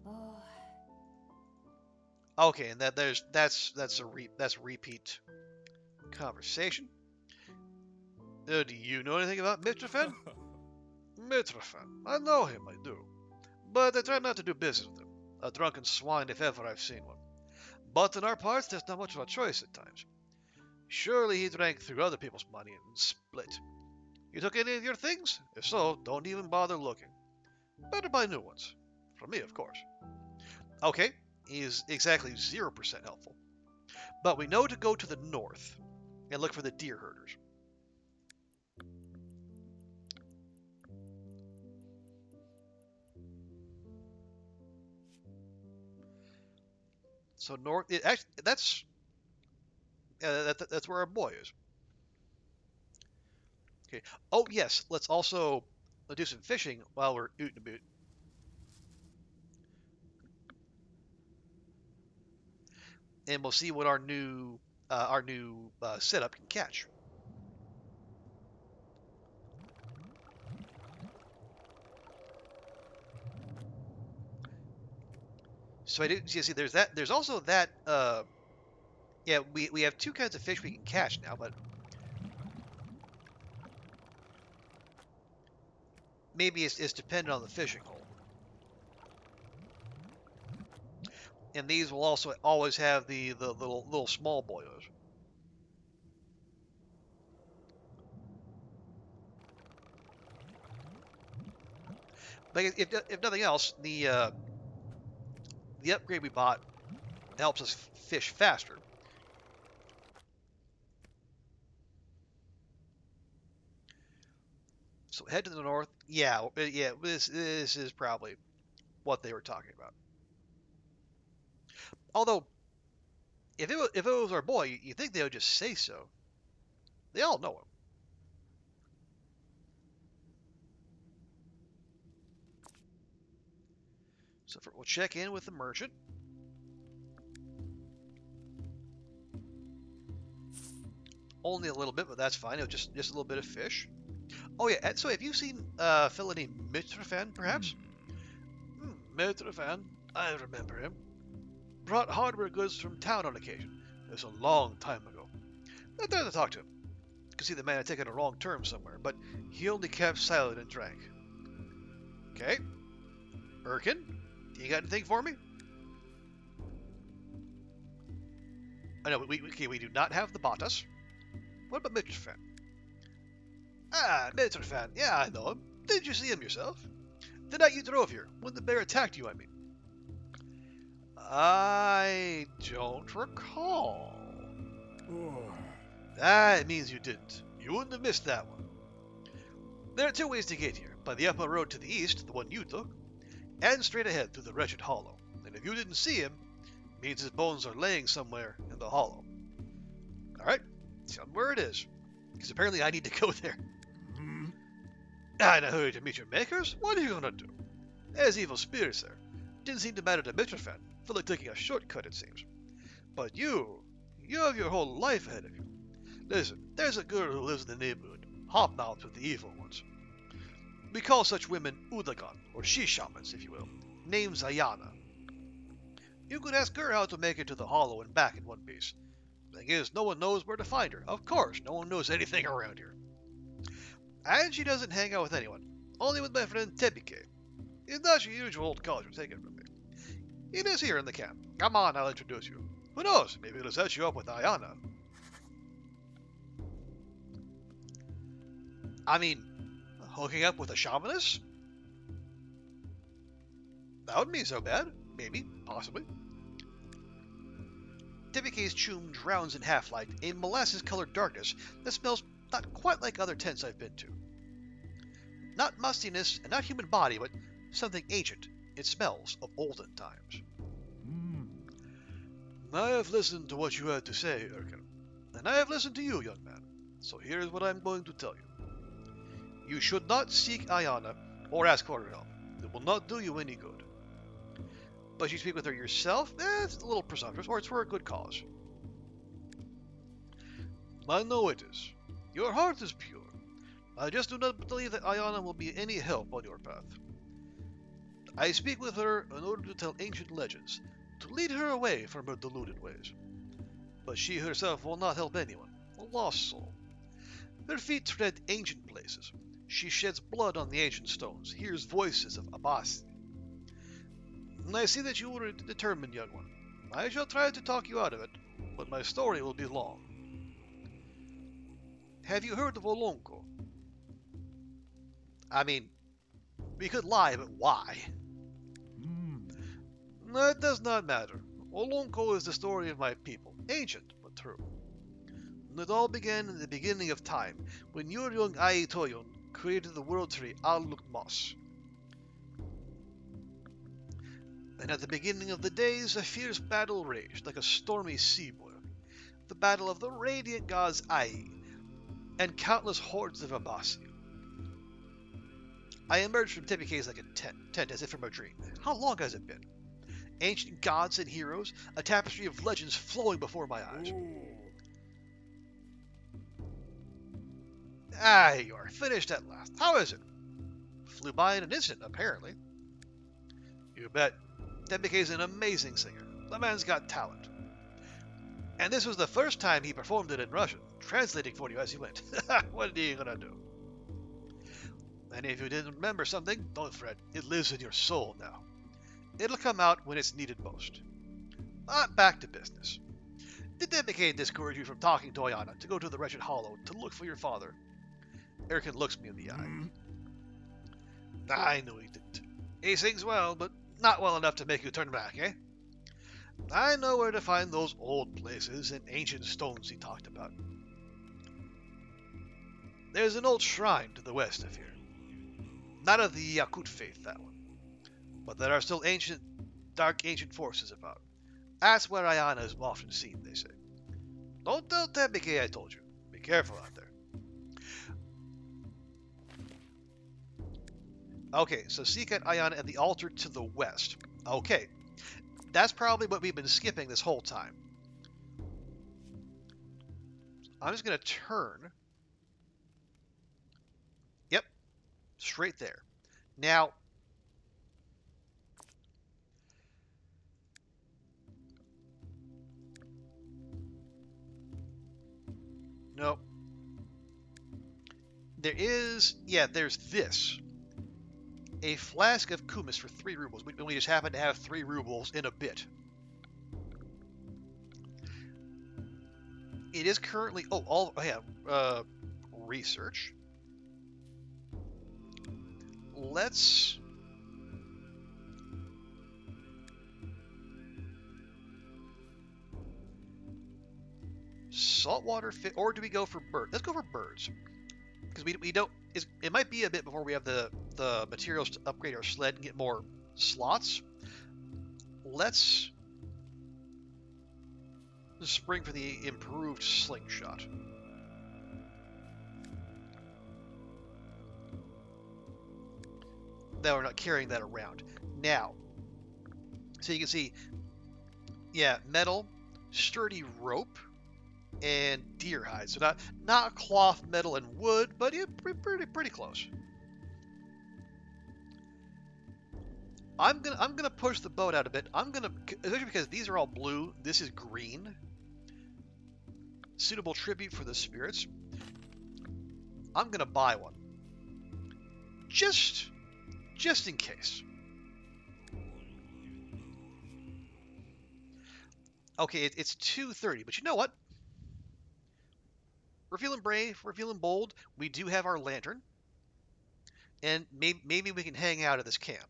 Oh. Okay, and that's repeat conversation. Do you know anything about Mitrofan? Mitrofan, I know him, I do, but I try not to do business with him. A drunken swine, if ever I've seen one. But in our parts, there's not much of a choice at times. Surely he drank through other people's money and split. You took any of your things? If so, don't even bother looking. Better buy new ones. From me, of course. Okay, he is exactly 0% helpful. But we know to go to the north and look for the deer herders. So north, that's where our boy is. Okay. Oh yes, let's also do some fishing while we're ootin' a boot. And we'll see what our new setup can catch. So I do see. There's that. There's also that. Yeah, we have two kinds of fish we can catch now, but maybe it's dependent on the fishing hole. And these will also always have the little small boilers. But if nothing else, the upgrade we bought helps us fish faster. So head to the north. Yeah. This is probably what they were talking about. Although, if it was our boy, you think they would just say so. They all know him. So we'll check in with the merchant. Only a little bit, but that's fine. It was just a little bit of fish. Oh yeah. So have you seen a fellow named Mitrofan, perhaps? Mitrofan, I remember him. Brought hardware goods from town on occasion. It was a long time ago. I tried to talk to him. Could see the man had taken a wrong turn somewhere, but he only kept silent and drank. Okay. Erkin, you got anything for me? I know, we do not have the Batas. What about Mitrofan? Ah, Mitrofan. Yeah, I know him. Did you see him yourself? The night you drove here, when the bear attacked you, I mean. I don't recall. That means you didn't. You wouldn't have missed that one. There are two ways to get here. By the upper road to the east, the one you took, and straight ahead through the wretched hollow. And if you didn't see him, it means his bones are laying somewhere in the hollow. Alright, tell me where it is. Because apparently I need to go there. In a hurry to meet your makers? What are you gonna do? There's evil spirits there. Didn't seem to matter to Mitrofan. Feel like taking a shortcut, it seems. But you have your whole life ahead of you. Listen, there's a girl who lives in the neighborhood, hobnobbed with the evil ones. We call such women Udagan, or she-shamans, if you will. Name's Ayana. You could ask her how to make it to the hollow and back in one piece. Thing is, no one knows where to find her. Of course, no one knows anything around here. And she doesn't hang out with anyone, only with my friend Tebike. He's not your usual old college who's taken from me. He lives here in the camp. Come on, I'll introduce you. Who knows, maybe it'll set you up with Ayana. I mean, hooking up with a shamaness? That wouldn't be so bad. Maybe, possibly. Tebike's tomb drowns in half-light, a molasses-colored darkness that smells not quite like other tents I've been to. Not mustiness and not human body, but something ancient. It smells of olden times. I have listened to what you had to say, Erkin, and I have listened to you, young man. So here's what I'm going to tell you. You should not seek Ayana or ask for her help. It will not do you any good. But you speak with her yourself? It's a little presumptuous, or it's for a good cause. I know it is. Your heart is pure. I just do not believe that Ayana will be any help on your path. I speak with her in order to tell ancient legends, to lead her away from her deluded ways. But she herself will not help anyone, a lost soul. Her feet tread ancient places. She sheds blood on the ancient stones, hears voices of Abbas. I see that you are a determined young one. I shall try to talk you out of it, but my story will be long. Have you heard of Olonko? I mean, we could lie, but why? It does not matter. Olonko is the story of my people, ancient but true. It all began in the beginning of time, when your young Aitoyon created the world tree Alukmos. And at the beginning of the days, a fierce battle raged, like a stormy sea boil. The battle of the radiant gods Ai, and countless hordes of Abasi. I emerged from Tebike's like a tent as if from a dream. How long has it been? Ancient gods and heroes, a tapestry of legends flowing before my eyes. Ah, you are finished at last. How is it? Flew by in an instant, apparently. You bet. Tebike's an amazing singer. The man's got talent. And this was the first time he performed it in Russian, translating for you as he went. What are you gonna do? And if you didn't remember something, don't fret. It lives in your soul now. It'll come out when it's needed most. Back to business. Did Tebike discourage you from talking to Ayana to go to the wretched hollow to look for your father? Erkin looks me in the eye. I knew he didn't. He sings well, but not well enough to make you turn back, eh? I know where to find those old places and ancient stones he talked about. There's an old shrine to the west of here. Not of the Yakut faith, that one. But there are still dark ancient forces about. That's where Ayana is often seen, they say. Don't tell Tebike I told you. Be careful out there. Okay, so seek out Ayana at the altar to the west. Okay. That's probably what we've been skipping this whole time. I'm just going to turn. Yep. Straight there. Now, no. There is, yeah, there's this. A flask of kumis for 3 rubles. We just happen to have 3 rubles in a bit. It is currently, research. Let's saltwater fit, or do we go for birds? Let's go for birds, because we don't. It might be a bit before we have the materials to upgrade our sled and get more slots. Let's spring for the improved slingshot. That we're not carrying that around now. So you can see, yeah, metal, sturdy rope, and deer hide. So not cloth, metal, and wood, but yeah, pretty close. I'm gonna push the boat out a bit. Especially because these are all blue. This is green. Suitable tribute for the spirits. I'm gonna buy one, just in case. Okay, it's 2:30, but you know what? We're feeling brave. We're feeling bold. We do have our lantern, and maybe we can hang out at this camp.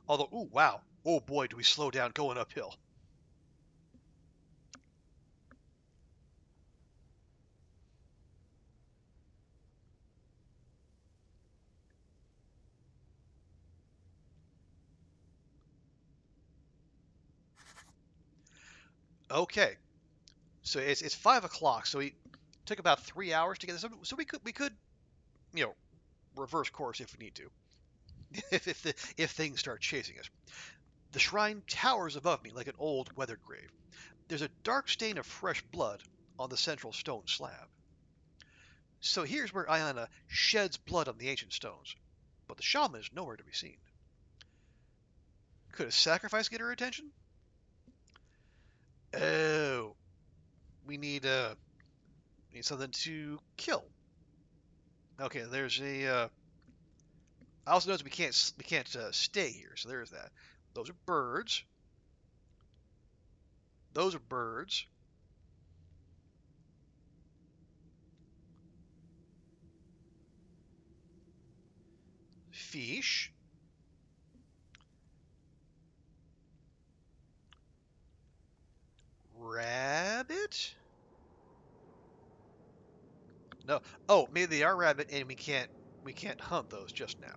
Although, ooh, wow. Oh boy, do we slow down going uphill. Okay, so it's 5 o'clock. So we took about 3 hours to get this. So we could reverse course if we need to, if things start chasing us. The shrine towers above me like an old weathered grave. There's a dark stain of fresh blood on the central stone slab. So here's where Ayana sheds blood on the ancient stones, but the shaman is nowhere to be seen. Could a sacrifice get her attention? Oh, we need something to kill. Okay, there's a. I also notice we can't stay here, so there's that. Those are birds. Those are birds. Fish. Rabbit. No. Oh, maybe they are rabbit, and we can't hunt those just now.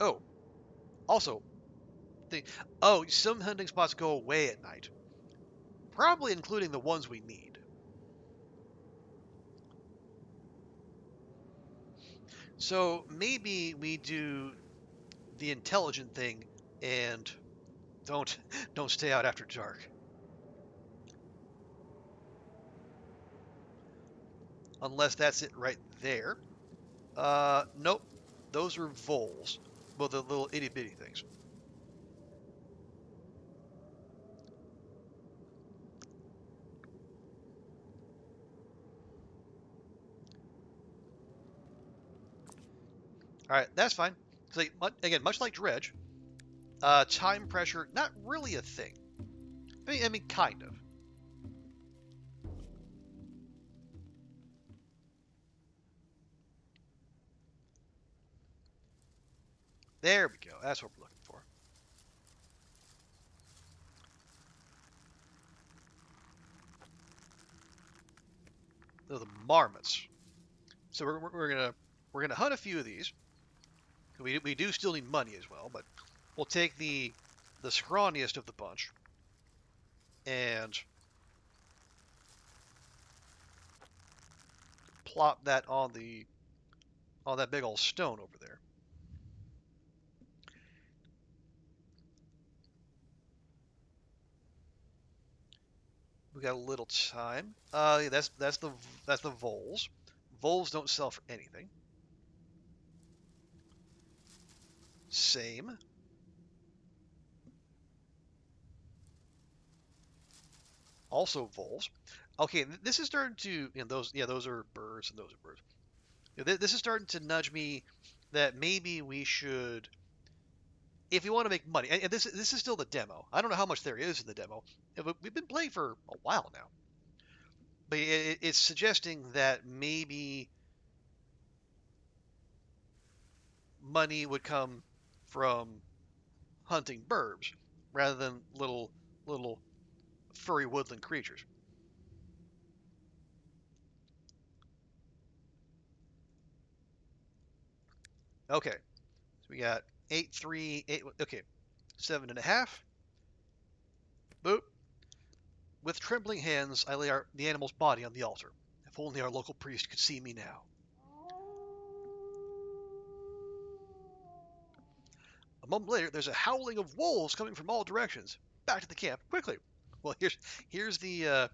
Oh, also, some hunting spots go away at night, probably including the ones we need. So maybe we do the intelligent thing and don't don't stay out after dark. Unless that's it right there. Nope. Those are voles. Well, the little itty bitty things. All right, that's fine. So again, much like Dredge, time pressure not really a thing. I mean, kind of. There we go. That's what we're looking for. They're the marmots. So we're gonna hunt a few of these. We do still need money as well, but we'll take the scrawniest of the bunch and plop that on that big old stone over there. We got a little time. Yeah, that's the voles. Voles don't sell for anything. Same. Also voles. Okay, this is starting to, those are birds and those are birds. This is starting to nudge me that maybe we should, if we want to make money, and this is still the demo. I don't know how much there is in the demo. We've been playing for a while now, but it's suggesting that maybe money would come from hunting burbs rather than little furry woodland creatures. Okay, so we got 8, 3, 8. Okay, 7.5. Boop. With trembling hands, I lay the animal's body on the altar. If only our local priest could see me now. A moment later, there's a howling of wolves coming from all directions. Back to the camp, quickly. Well, here's the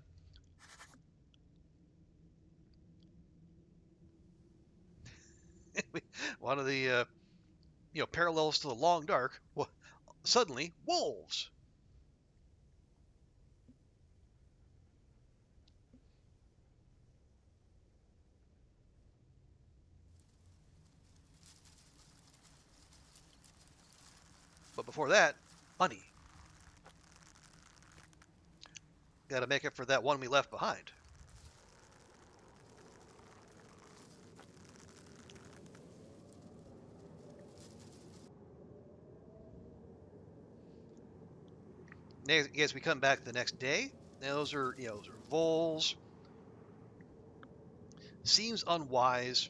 one of the parallels to the long dark. Well, suddenly wolves. But before that, money. Got to make up for that one we left behind. As we come back the next day, those are voles. Seems unwise.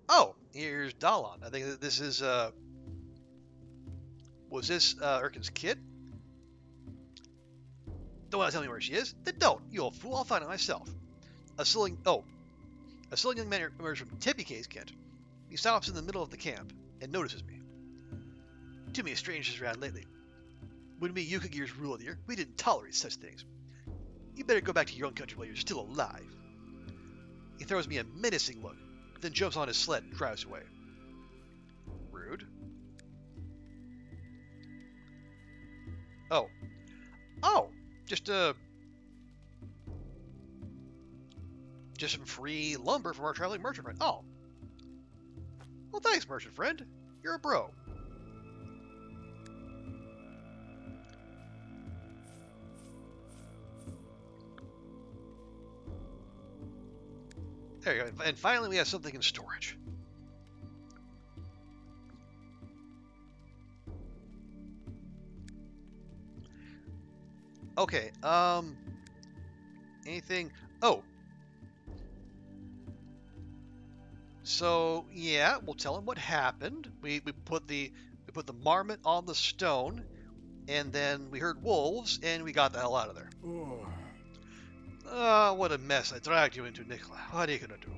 Oh, here's Dalan. I think that this is was this Erkin's kid? Don't want to tell me where she is? Then don't, you old fool. I'll find it myself. A silly young man emerges from Tibik's tent. He stops in the middle of the camp and notices me. Too many strangers around lately. When we Yukagirs ruled here, we didn't tolerate such things. You better go back to your own country while you're still alive. He throws me a menacing look, then jumps on his sled and drives away. Rude. Oh, just some free lumber from our traveling merchant friend. Oh, well, thanks, merchant friend. You're a bro. There you go. And finally, we have something in storage. Okay, anything? Oh. So, yeah, we'll tell him what happened. We put the marmot on the stone, and then we heard wolves, and we got the hell out of there. What a mess I dragged you into, Nikolai. What are you gonna do?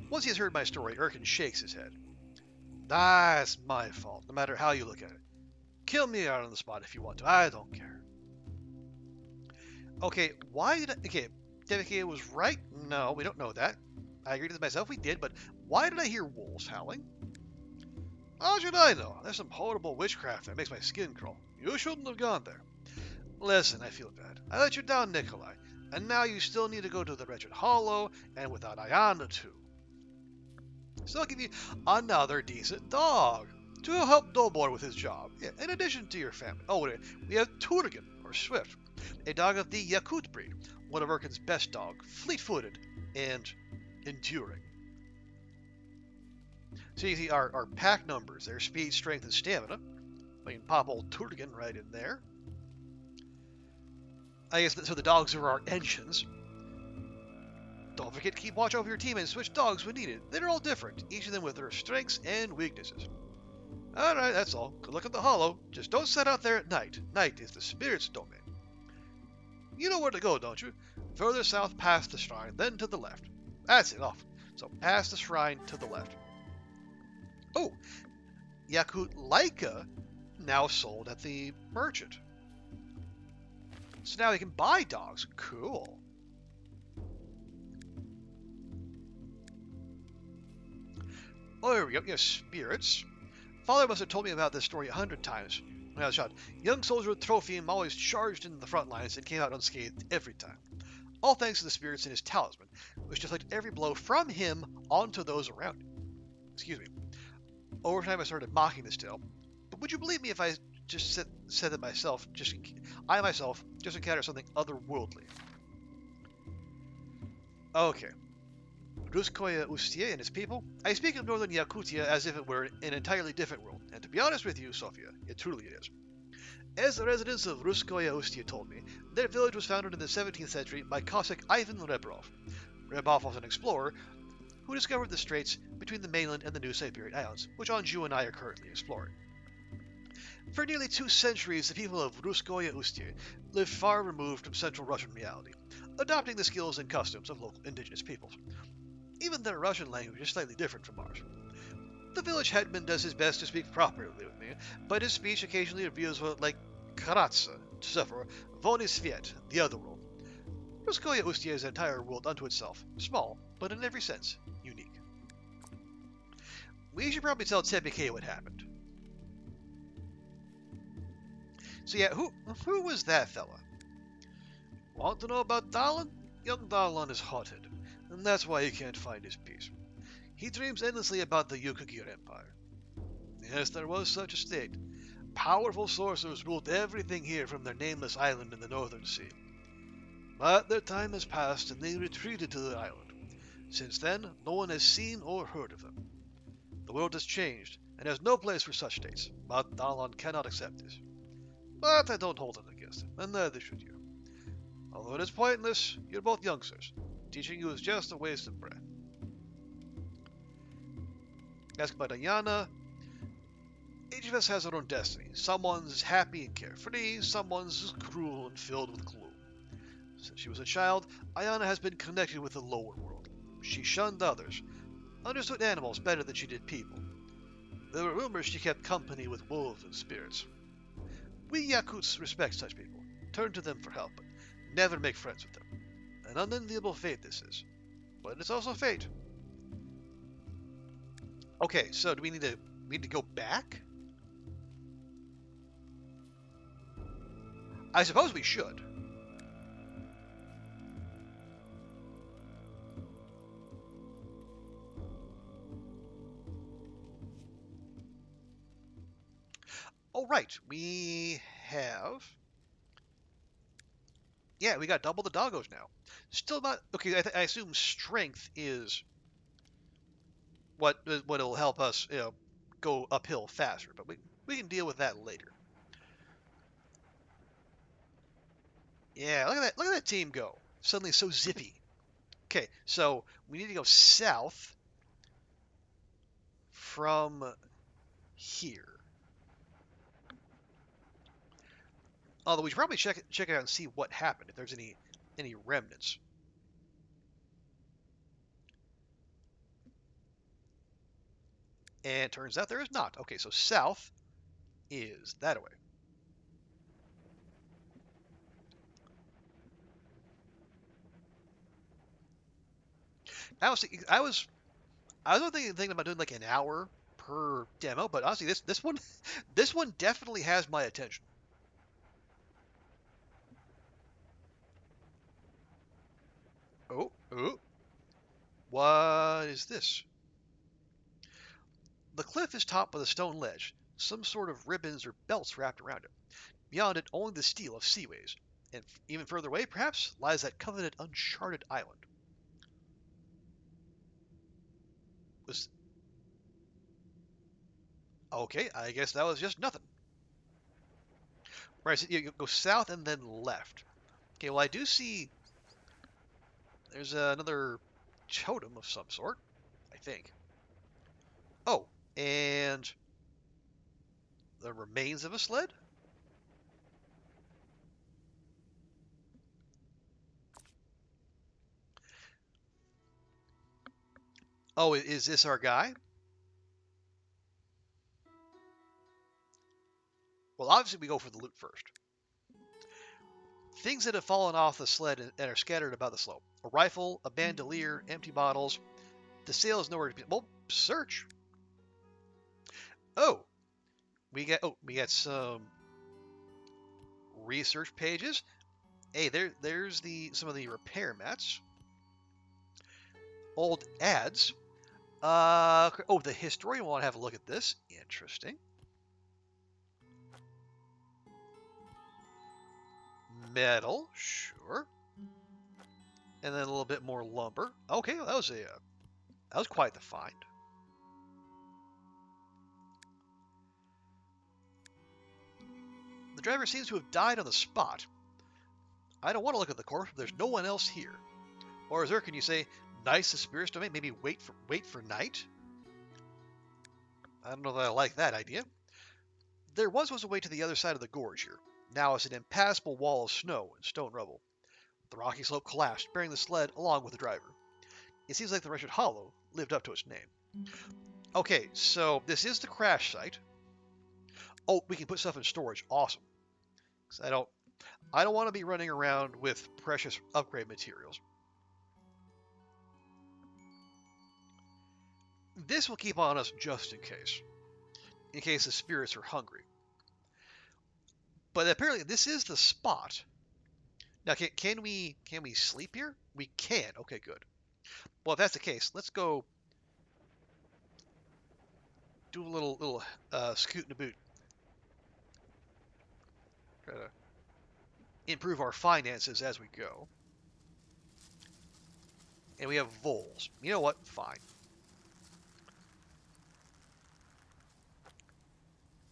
Once he has heard my story, Erkin shakes his head. That's my fault, no matter how you look at it. Kill me out on the spot if you want to. I don't care. Okay, Devike was right? No, we don't know that. I agreed with myself, we did, but why did I hear wolves howling? How should I know? There's some horrible witchcraft that makes my skin crawl. You shouldn't have gone there. Listen, I feel bad. I let you down, Nikolai, and now you still need to go to the Wretched Hollow, and without Ayana too. So I'll give you another decent dog to help Dobor with his job, in addition to your family. Oh, wait, we have Turgen, or Swift, a dog of the Yakut breed, one of Erkin's best dogs, fleet-footed and enduring. So you see our pack numbers, their speed, strength, and stamina. We can pop old Turgen right in there. I guess so. The dogs are our engines. Don't forget to keep watch over your team and switch dogs when needed. They're all different, each of them with their strengths and weaknesses. Alright, that's all. Good luck at the Hollow. Just don't set out there at night. Night is the spirit's domain. You know where to go, don't you? Further south past the shrine, then to the left. That's it, off. So past the shrine to the left. Oh, Yakut Laika now sold at the merchant. So now he can buy dogs. Cool. Oh, here we go. Yes, spirits. Father must have told me about this story 100 times when I was a child. Young soldier with Trophium always charged into the front lines and came out unscathed every time. All thanks to the spirits in his talisman, which deflected every blow from him onto those around him. Excuse me. Over time, I started mocking this tale. But would you believe me if I just said that myself, I myself, just encountered something otherworldly? Okay. Ruskoye Ustie and its people? I speak of northern Yakutia as if it were an entirely different world, and to be honest with you, Sofia, it truly is. As the residents of Ruskoye Ustia told me, their village was founded in the 17th century by Cossack Ivan Rebrov. Rebrov was an explorer who discovered the straits between the mainland and the New Siberian Islands, which Anju and I are currently exploring. For nearly 2 centuries, the people of Ruskoye Ustia lived far removed from Central Russian reality, adopting the skills and customs of local indigenous peoples. Even their Russian language is slightly different from ours. The village headman does his best to speak properly with me, but his speech occasionally reveals words like Karatsa, to suffer, Vonisviet, the other world. Ruskoye Ustia is an entire world unto itself, small, but in every sense, unique. We should probably tell Tepike what happened. So yeah, who was that fella? Want to know about Dalan? Young Dalan is hot-headed, and that's why he can't find his peace. He dreams endlessly about the Yukagir Empire. Yes, there was such a state. Powerful sorcerers ruled everything here from their nameless island in the northern sea. But their time has passed and they retreated to the island. Since then, no one has seen or heard of them. The world has changed and has no place for such states, but Dalan cannot accept this. But I don't hold it against him, and neither should you. Although it is pointless, you're both youngsters. Teaching you is just a waste of breath. Ask about Ayana. Each of us has our own destiny. Someone's happy and carefree, someone's cruel and filled with gloom. Since she was a child, Ayana has been connected with the lower world. She shunned others, understood animals better than she did people. There were rumors she kept company with wolves and spirits. We Yakuts respect such people, turn to them for help, but never make friends with them. An unenviable fate this is. But it's also fate. Okay, so do we need to go back? I suppose we should. Oh, right. We have... Yeah, we got double the doggos now. Still not... Okay, I assume strength is what'll help us, go uphill faster. But we can deal with that later. Yeah, look at that team go. Suddenly so zippy. Okay, so we need to go south from here. Although we should probably check it out and see what happened, if there's any remnants. And it turns out there is not. Okay, so south is that way. I was thinking about doing like an hour per demo, but honestly, this one this one definitely has my attention. Oh, what is this? The cliff is topped with a stone ledge, some sort of ribbons or belts wrapped around it. Beyond it, only the steel of seaways, and even further away, perhaps, lies that coveted uncharted island. Was Okay, I guess that was just nothing. Right, so you go south and then left. Okay, well I do see there's another totem of some sort, I think. Oh, and the remains of a sled? Oh, is this our guy? Well, obviously we go for the loot first. Things that have fallen off the sled and are scattered about the slope. A rifle, a bandolier, empty bottles. The sail is nowhere to be. Well, search. Oh, we got some research pages. Hey, there's some of the repair mats. Old ads. The historian want to have a look at this. Interesting. Metal, sure. And then a little bit more lumber. Okay, that was quite the find. The driver seems to have died on the spot. I don't want to look at the corpse, but there's no one else here. Or is there, can you say, nice suspicious domain? Maybe wait for night? I don't know that I like that idea. There was a way to the other side of the gorge here. Now it's an impassable wall of snow and stone rubble. The rocky slope collapsed, bearing the sled along with the driver. It seems like the wretched hollow lived up to its name. Okay, so this is the crash site. Oh, we can put stuff in storage. Awesome. 'Cause I don't want to be running around with precious upgrade materials. This will keep on us just in case the spirits are hungry. But apparently this is the spot. Now, can we sleep here? We can. Okay, good. Well, if that's the case, let's go do a little scoot in the boot. Try to improve our finances as we go. And we have voles. You know what? Fine.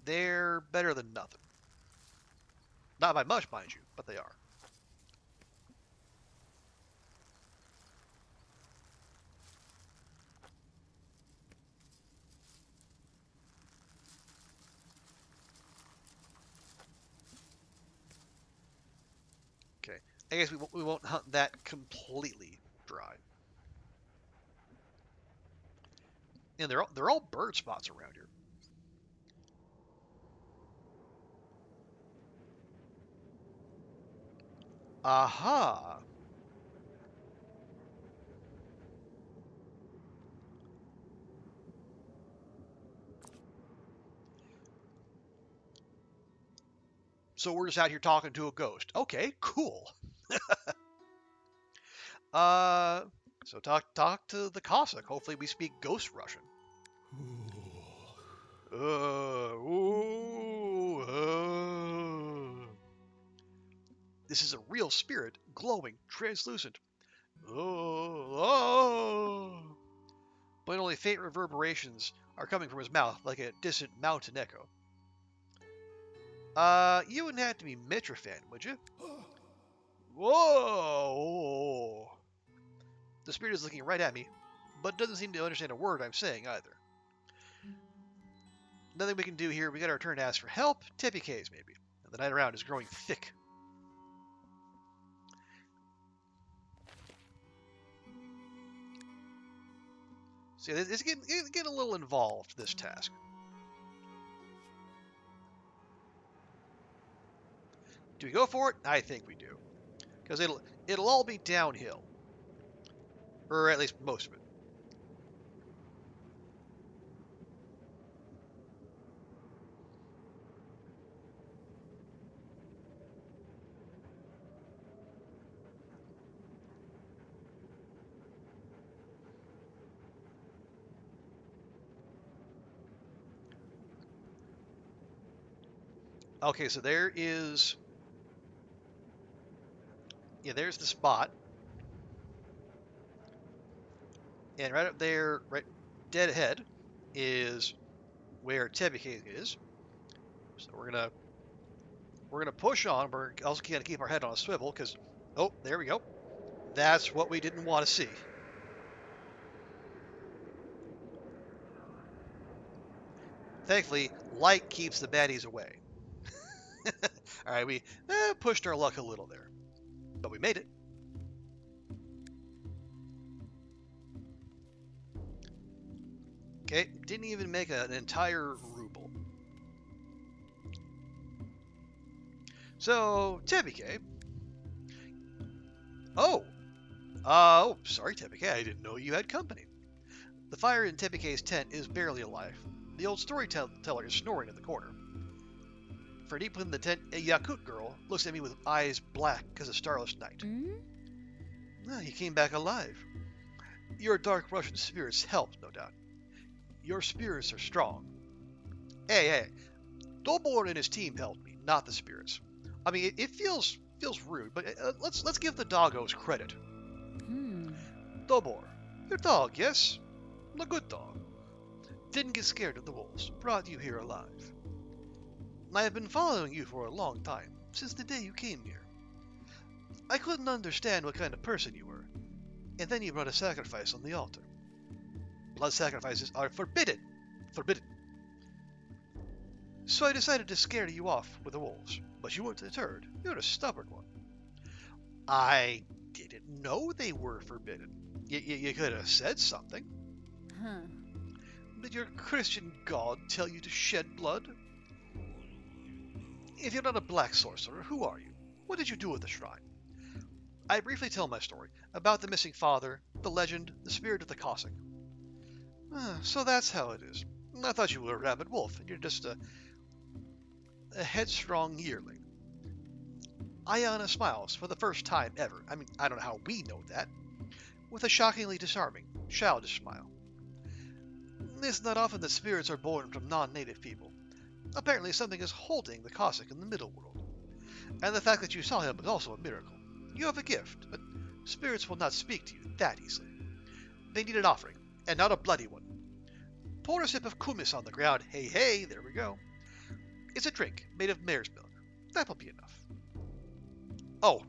They're better than nothing. Not by much, mind you, but they are. Okay. I guess we won't hunt that completely dry. And they're all bird spots around here. Aha! So we're just out here talking to a ghost. Okay, cool. So talk to the Cossack. Hopefully we speak Ghost Russian. This is a real spirit, glowing, translucent. But only faint reverberations are coming from his mouth, like a distant mountain echo. You wouldn't have to be Mitrofan, would you? Whoa! The spirit is looking right at me, but doesn't seem to understand a word I'm saying either. Nothing we can do here. We got our turn to ask for help. Tippy K's maybe. And the night around is growing thick. See, it's getting a little involved, this task. Do we go for it? I think we do. Because it'll all be downhill. Or at least most of it. Okay, so there's the spot. And right up there, right dead ahead, is where Tebike is. So we're gonna push on. We're also gonna keep our head on a swivel because, oh, there we go. That's what we didn't want to see. Thankfully, light keeps the baddies away. All right, we pushed our luck a little there, but we made it. Okay, didn't even make an entire ruble. So, Tebike. Sorry, Tebike, I didn't know you had company. The fire in Tebike's tent is barely alive. The old storyteller is snoring in the corner. For deep within the tent, a Yakut girl looks at me with eyes black as a starless night. Mm? Ah, you came back alive. Your dark Russian spirits helped, no doubt. Your spirits are strong. Hey, Dobor and his team helped me, not the spirits. I mean, it feels rude, but let's give the doggos credit. Hmm. Dobor, your dog, yes? A good dog. Didn't get scared of the wolves, brought you here alive. I have been following you for a long time, since the day you came here. I couldn't understand what kind of person you were, and then you brought a sacrifice on the altar. Blood sacrifices are forbidden! Forbidden. So I decided to scare you off with the wolves, but you weren't deterred. You're a stubborn one. I didn't know they were forbidden. You could have said something. Huh. Did your Christian God tell you to shed blood? If you're not a black sorcerer, who are you? What did you do at the shrine? I briefly tell my story about the missing father, the legend, the spirit of the Cossack. So that's how it is. I thought you were a rabid wolf, and you're just a headstrong yearling. Ayana smiles for the first time ever. I mean, I don't know how we know that. With a shockingly disarming, childish smile. It's not often that spirits are born from non-native people. Apparently something is holding the Cossack in the middle world. And the fact that you saw him is also a miracle. You have a gift, but spirits will not speak to you that easily. They need an offering, and not a bloody one. Pour a sip of kumis on the ground. Hey, there we go. It's a drink made of mare's milk. That will be enough. Oh.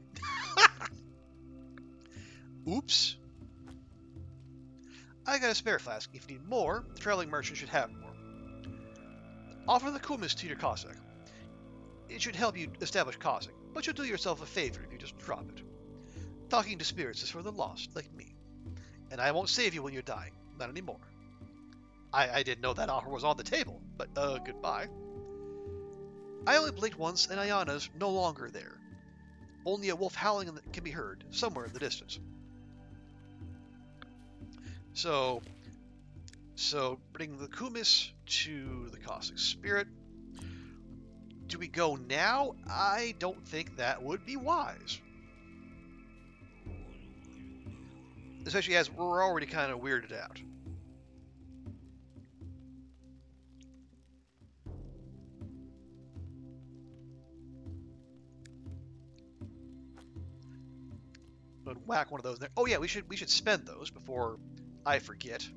Oops. I got a spare flask. If you need more, the traveling merchant should have more. Offer the kumis to your Cossack. It should help you establish Cossack, but you'll do yourself a favor if you just drop it. Talking to spirits is for the lost, like me. And I won't save you when you're dying. Not anymore. I didn't know that offer was on the table, but goodbye. I only blinked once, and Ayana's no longer there. Only a wolf howling can be heard, somewhere in the distance. So bring the kumis to the Cossack spirit. Do we go now? I don't think that would be wise. Especially as we're already kind of weirded out. And whack one of those there. Oh yeah, we should spend those before I forget.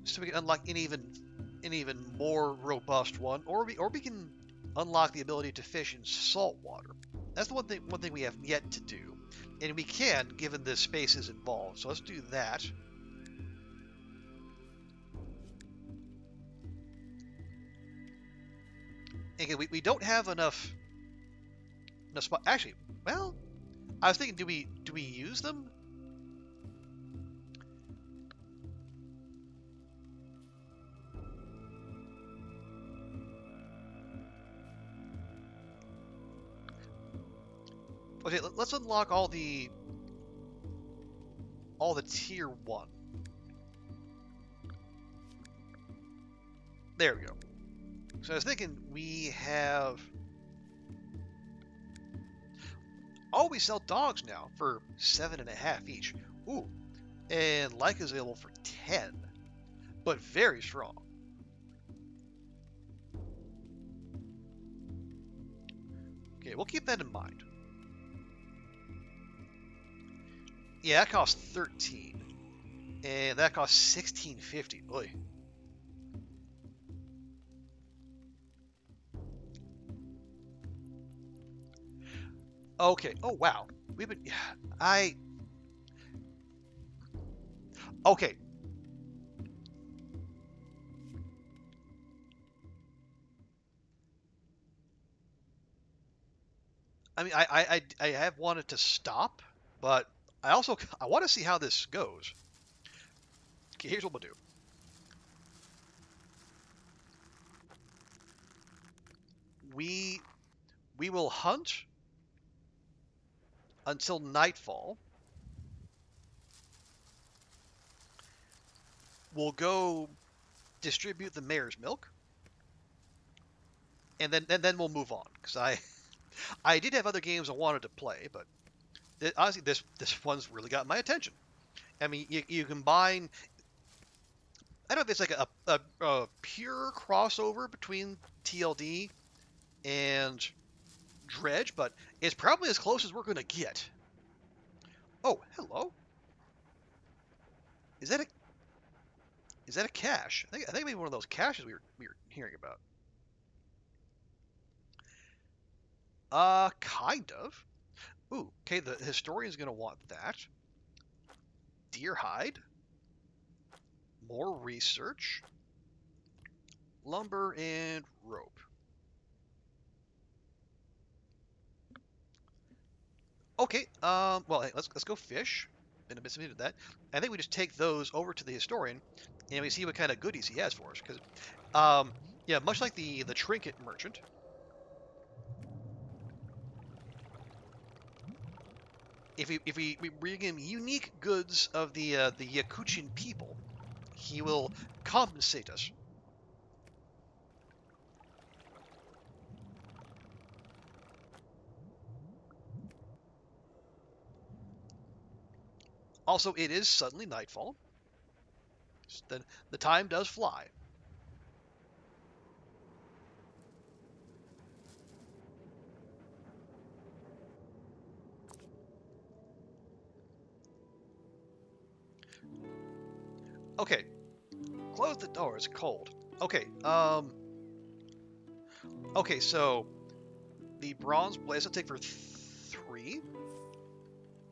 So we can unlock an even more robust one, or we can unlock the ability to fish in salt water. That's the one thing we have yet to do, and we can, given the spaces involved. So let's do that. Again, we don't have enough spot. Actually, well, I was thinking, do we use them? Okay, let's unlock all the tier 1. There we go. So I was thinking we have... Oh, we sell dogs now for 7.5 each. Ooh. And Leica's available for 10. But very strong. Okay, we'll keep that in mind. Yeah, that costs 13. And that costs 16.50. Oy. Okay. Oh, wow. We've been... Okay. I mean, I have wanted to stop, but I want to see how this goes. Okay, here's what we'll do. We will hunt until nightfall. we'll go distribute the mayor's milk, and then we'll move on. Because I did have other games I wanted to play, but honestly, this one's really got my attention. I mean, you combine. I don't know if it's like a pure crossover between TLD and Dredge, but it's probably as close as we're going to get. Oh, hello. Is that a cache? I think maybe one of those caches we were hearing about. Kind of. Ooh, okay. The historian's going to want that. Deer hide. More research. Lumber and rope. Okay. Well, hey, let's go fish. Been a bit of that. I think we just take those over to the historian, and we see what kind of goodies he has for us. Because, yeah, much like the trinket merchant, if we bring him unique goods of the Yakuchin people, he will compensate us. Also, it is suddenly nightfall. The time does fly. Okay, close the door. It's cold. Okay. Okay. So the bronze blaze will take for 3,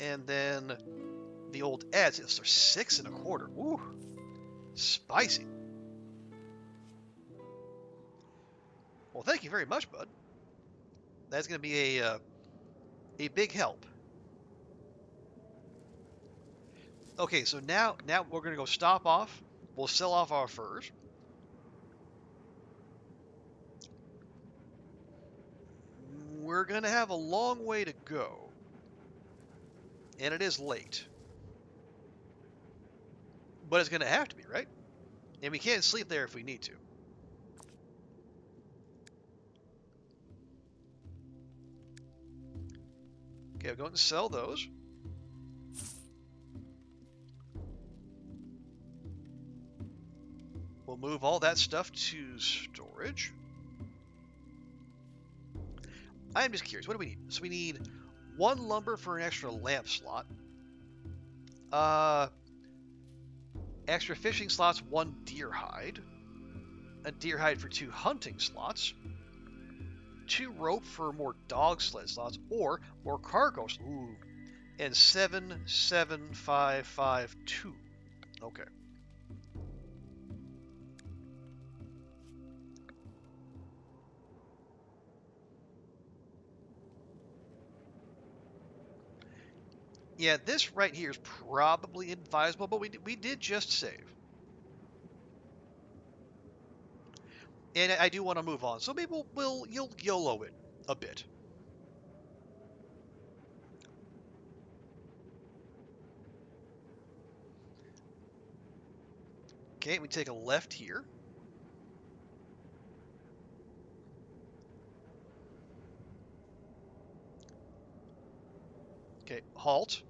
and then the old ads are 6.25. Ooh, spicy. Well, thank you very much, bud. That's going to be a big help. Okay, so now we're going to go stop off. We'll sell off our furs. We're going to have a long way to go. And it is late. But it's going to have to be, right? And we can't sleep there if we need to. Okay, I'll go and sell those. We'll move all that stuff to storage. I'm just curious, what do we need? So we need 1 lumber for an extra lamp slot. Extra fishing slots, 1 deer hide. A deer hide for 2 hunting slots. 2 rope for more dog sled slots, or more cargo. Ooh. And 77552. Okay. Yeah, this right here is probably advisable, but we did just save. And I do want to move on, so maybe you'll YOLO it a bit. Okay, we take a left here. Okay, halt.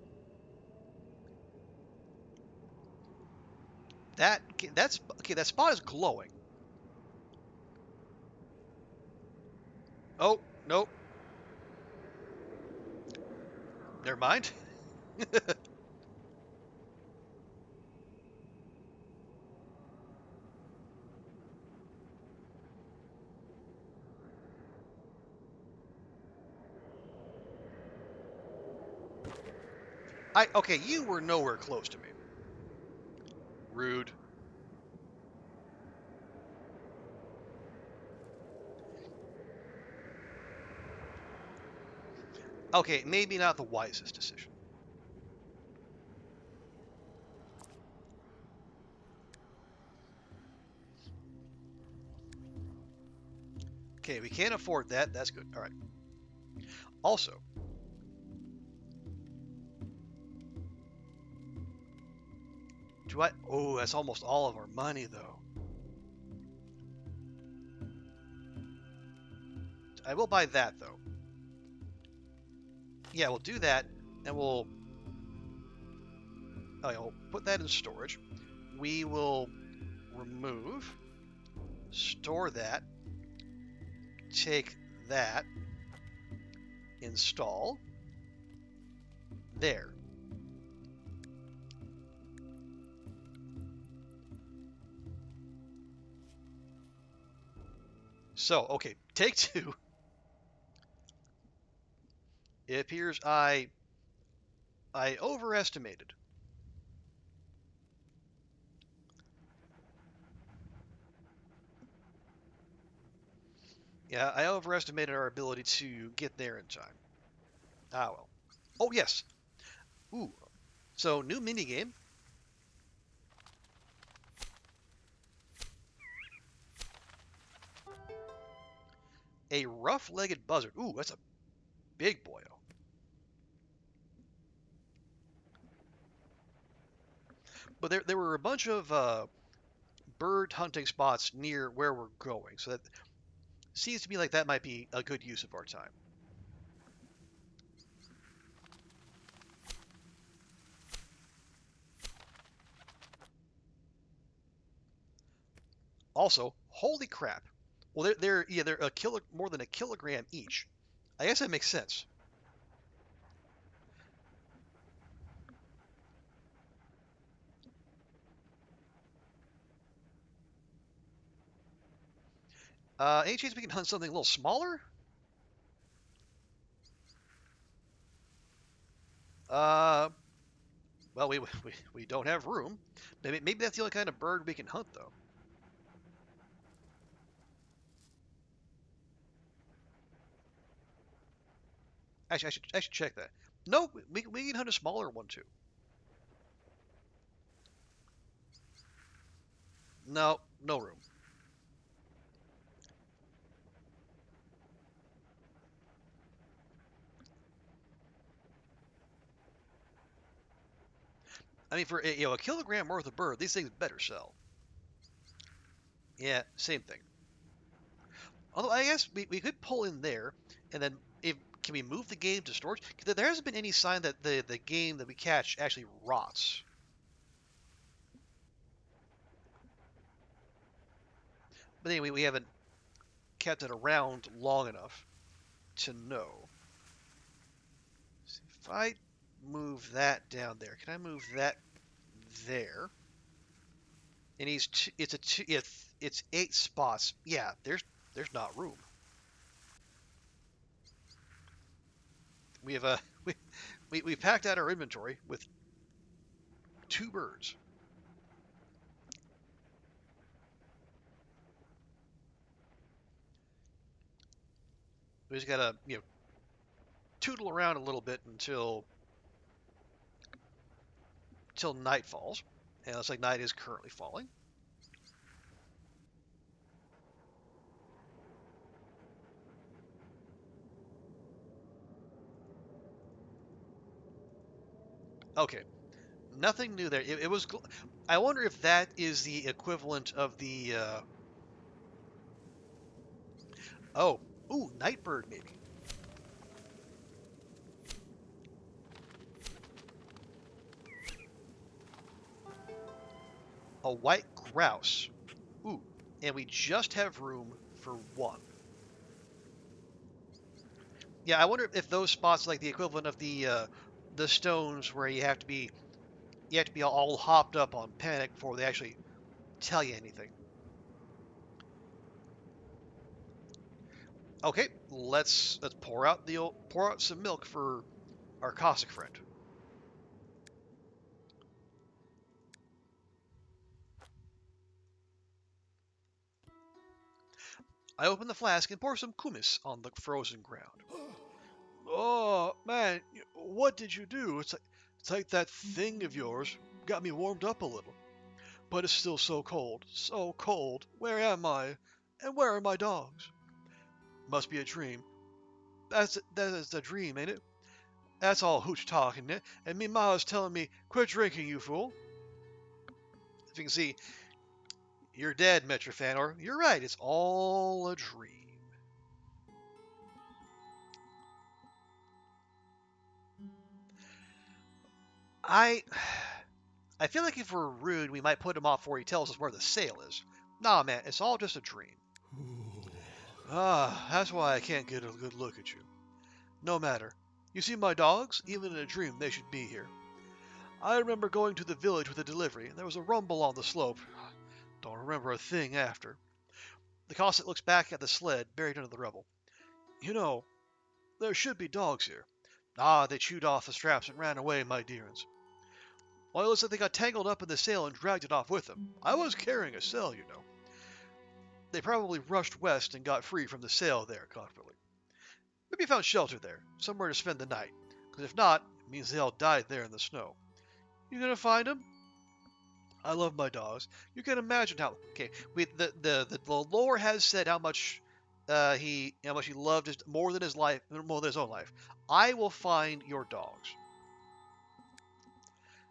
That's okay. That spot is glowing. Oh, nope. Never mind. Okay, you were nowhere close to me. Rude. Okay, maybe not the wisest decision. Okay, we can't afford that. That's good. All right. Also, Do I? Oh, that's almost all of our money, though. I will buy that, though. Yeah, we'll do that, and we'll put that in storage. We will remove, store that, take that, install, there. So, okay, take two. It appears I overestimated. Yeah, I overestimated our ability to get there in time. Ah, well. Oh, yes. Ooh. So, new minigame. A rough-legged buzzard. Ooh, that's a big boyo. But there were a bunch of bird hunting spots near where we're going, so that seems to me like that might be a good use of our time. Also, holy crap. Well, they're more than a kilogram each. I guess that makes sense. Any chance we can hunt something a little smaller? Uh, well, we don't have room. Maybe that's the only kind of bird we can hunt, though. Actually, I should check that. No, we can hunt a smaller one too. No, no room. I mean, for a kilogram worth of bird, these things better sell. Yeah, same thing. Although I guess we could pull in there, and then if can we move the game to storage? 'Cause there hasn't been any sign that the game that we catch actually rots. But anyway, we haven't kept it around long enough to know. So if I move that down there, can I move that there? And it's 8 spots. Yeah, there's not room. We have a we packed out our inventory with 2 birds. We just gotta tootle around a little bit until night falls, and it looks like night is currently falling. Okay, nothing new there. It was. I wonder if that is the equivalent of the. Oh, ooh, nightbird maybe. A white grouse. Ooh, and we just have room for one. Yeah, I wonder if those spots like the equivalent of the stones where you have to be all hopped up on panic before they actually tell you anything. Okay, let's pour out some milk for our Cossack friend. I open the flask and pour some kumis on the frozen ground. Oh man, what did you do? It's like that thing of yours got me warmed up a little, but it's still so cold, so cold. Where am I? And where are my dogs? Must be a dream. That is the dream, ain't it? That's all hooch talking, and me ma's telling me, quit drinking, you fool. If you can see, you're dead, Metrofan, or you're right, it's all a dream. I feel like if we're rude, we might put him off before he tells us where the sail is. Nah, man, it's all just a dream. That's why I can't get a good look at you. No matter. You see my dogs? Even in a dream, they should be here. I remember going to the village with a delivery, and there was a rumble on the slope. Don't remember a thing after. The Cossack looks back at the sled buried under the rubble. You know, there should be dogs here. They chewed off the straps and ran away, my dear uns. Well, it looks like they got tangled up in the sail and dragged it off with them. I was carrying a sail, you know. They probably rushed west and got free from the sail there, confidently. Maybe found shelter there, somewhere to spend the night. Because if not, it means they all died there in the snow. You gonna find them? I love my dogs. You can imagine how. Okay, the lore has said how much he loved his more than his life, more than his own life. I will find your dogs.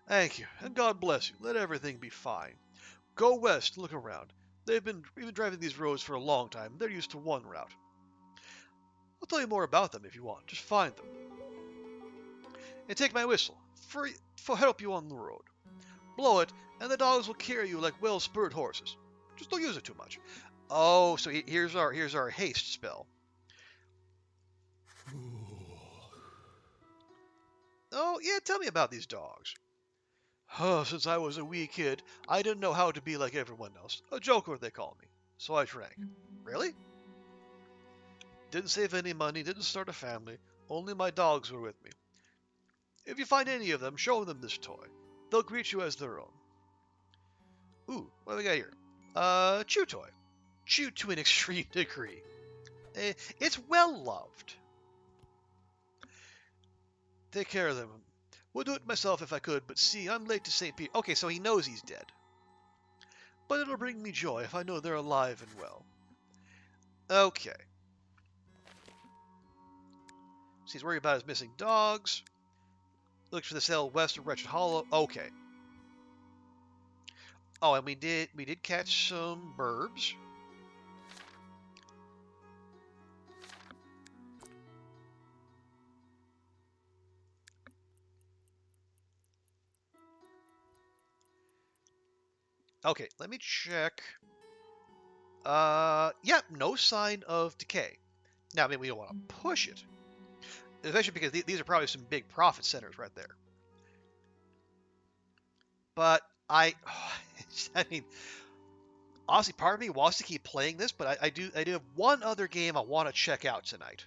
Thank you, and God bless you. Let everything be fine. Go west, look around. We've been driving these roads for a long time. They're used to one route. I'll tell you more about them if you want. Just find them. And take my whistle for help you on the road. Blow it, and the dogs will carry you like well-spurred horses. Just don't use it too much. Oh, so here's our haste spell. Oh, yeah, tell me about these dogs. Oh, since I was a wee kid, I didn't know how to be like everyone else. A joker, they called me. So I drank. Really? Didn't save any money, didn't start a family. Only my dogs were with me. If you find any of them, show them this toy. They'll greet you as their own. Ooh, what do we got here? Chew toy. Chew to an extreme degree. It's well loved. Take care of them. Would do it myself if I could, but see, I'm late to St. Peter. Okay, so he knows he's dead. But it'll bring me joy if I know they're alive and well. Okay. So he's worried about his missing dogs. Looks for the sail west of Wretched Hollow. Okay. Oh, and we did catch some burbs. Okay, let me check. Yeah, no sign of decay. Now, I mean, we don't want to push it. Especially because these are probably some big profit centers right there. But I mean, honestly, part of me wants to keep playing this, but I do have one other game I want to check out tonight.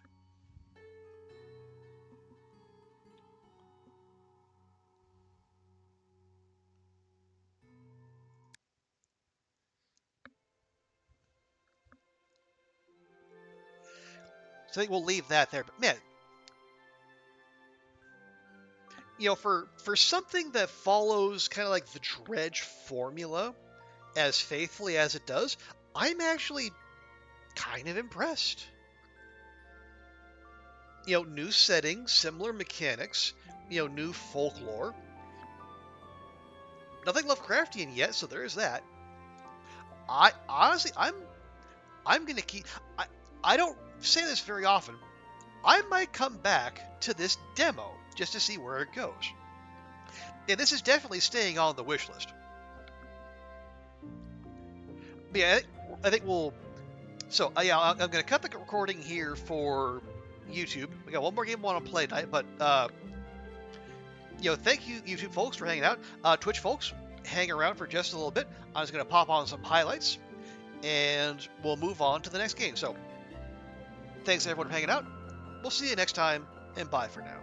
So I think we'll leave that there. But man, you know, for something that follows kind of like the Dredge formula as faithfully as it does, I'm actually kind of impressed. You know, new settings, similar mechanics, you know, new folklore. Nothing Lovecraftian yet, so there is that. I honestly, I'm gonna keep. I don't say this very often. I might come back to this demo just to see where it goes. And this is definitely staying on the wish list. But yeah, I think we'll. So yeah, I'm gonna cut the recording here for YouTube. We got one more game I want to play tonight, but you know, thank you YouTube folks for hanging out. Twitch folks, hang around for just a little bit. I'm just gonna pop on some highlights, and we'll move on to the next game. So, thanks everyone for hanging out. We'll see you next time, and bye for now.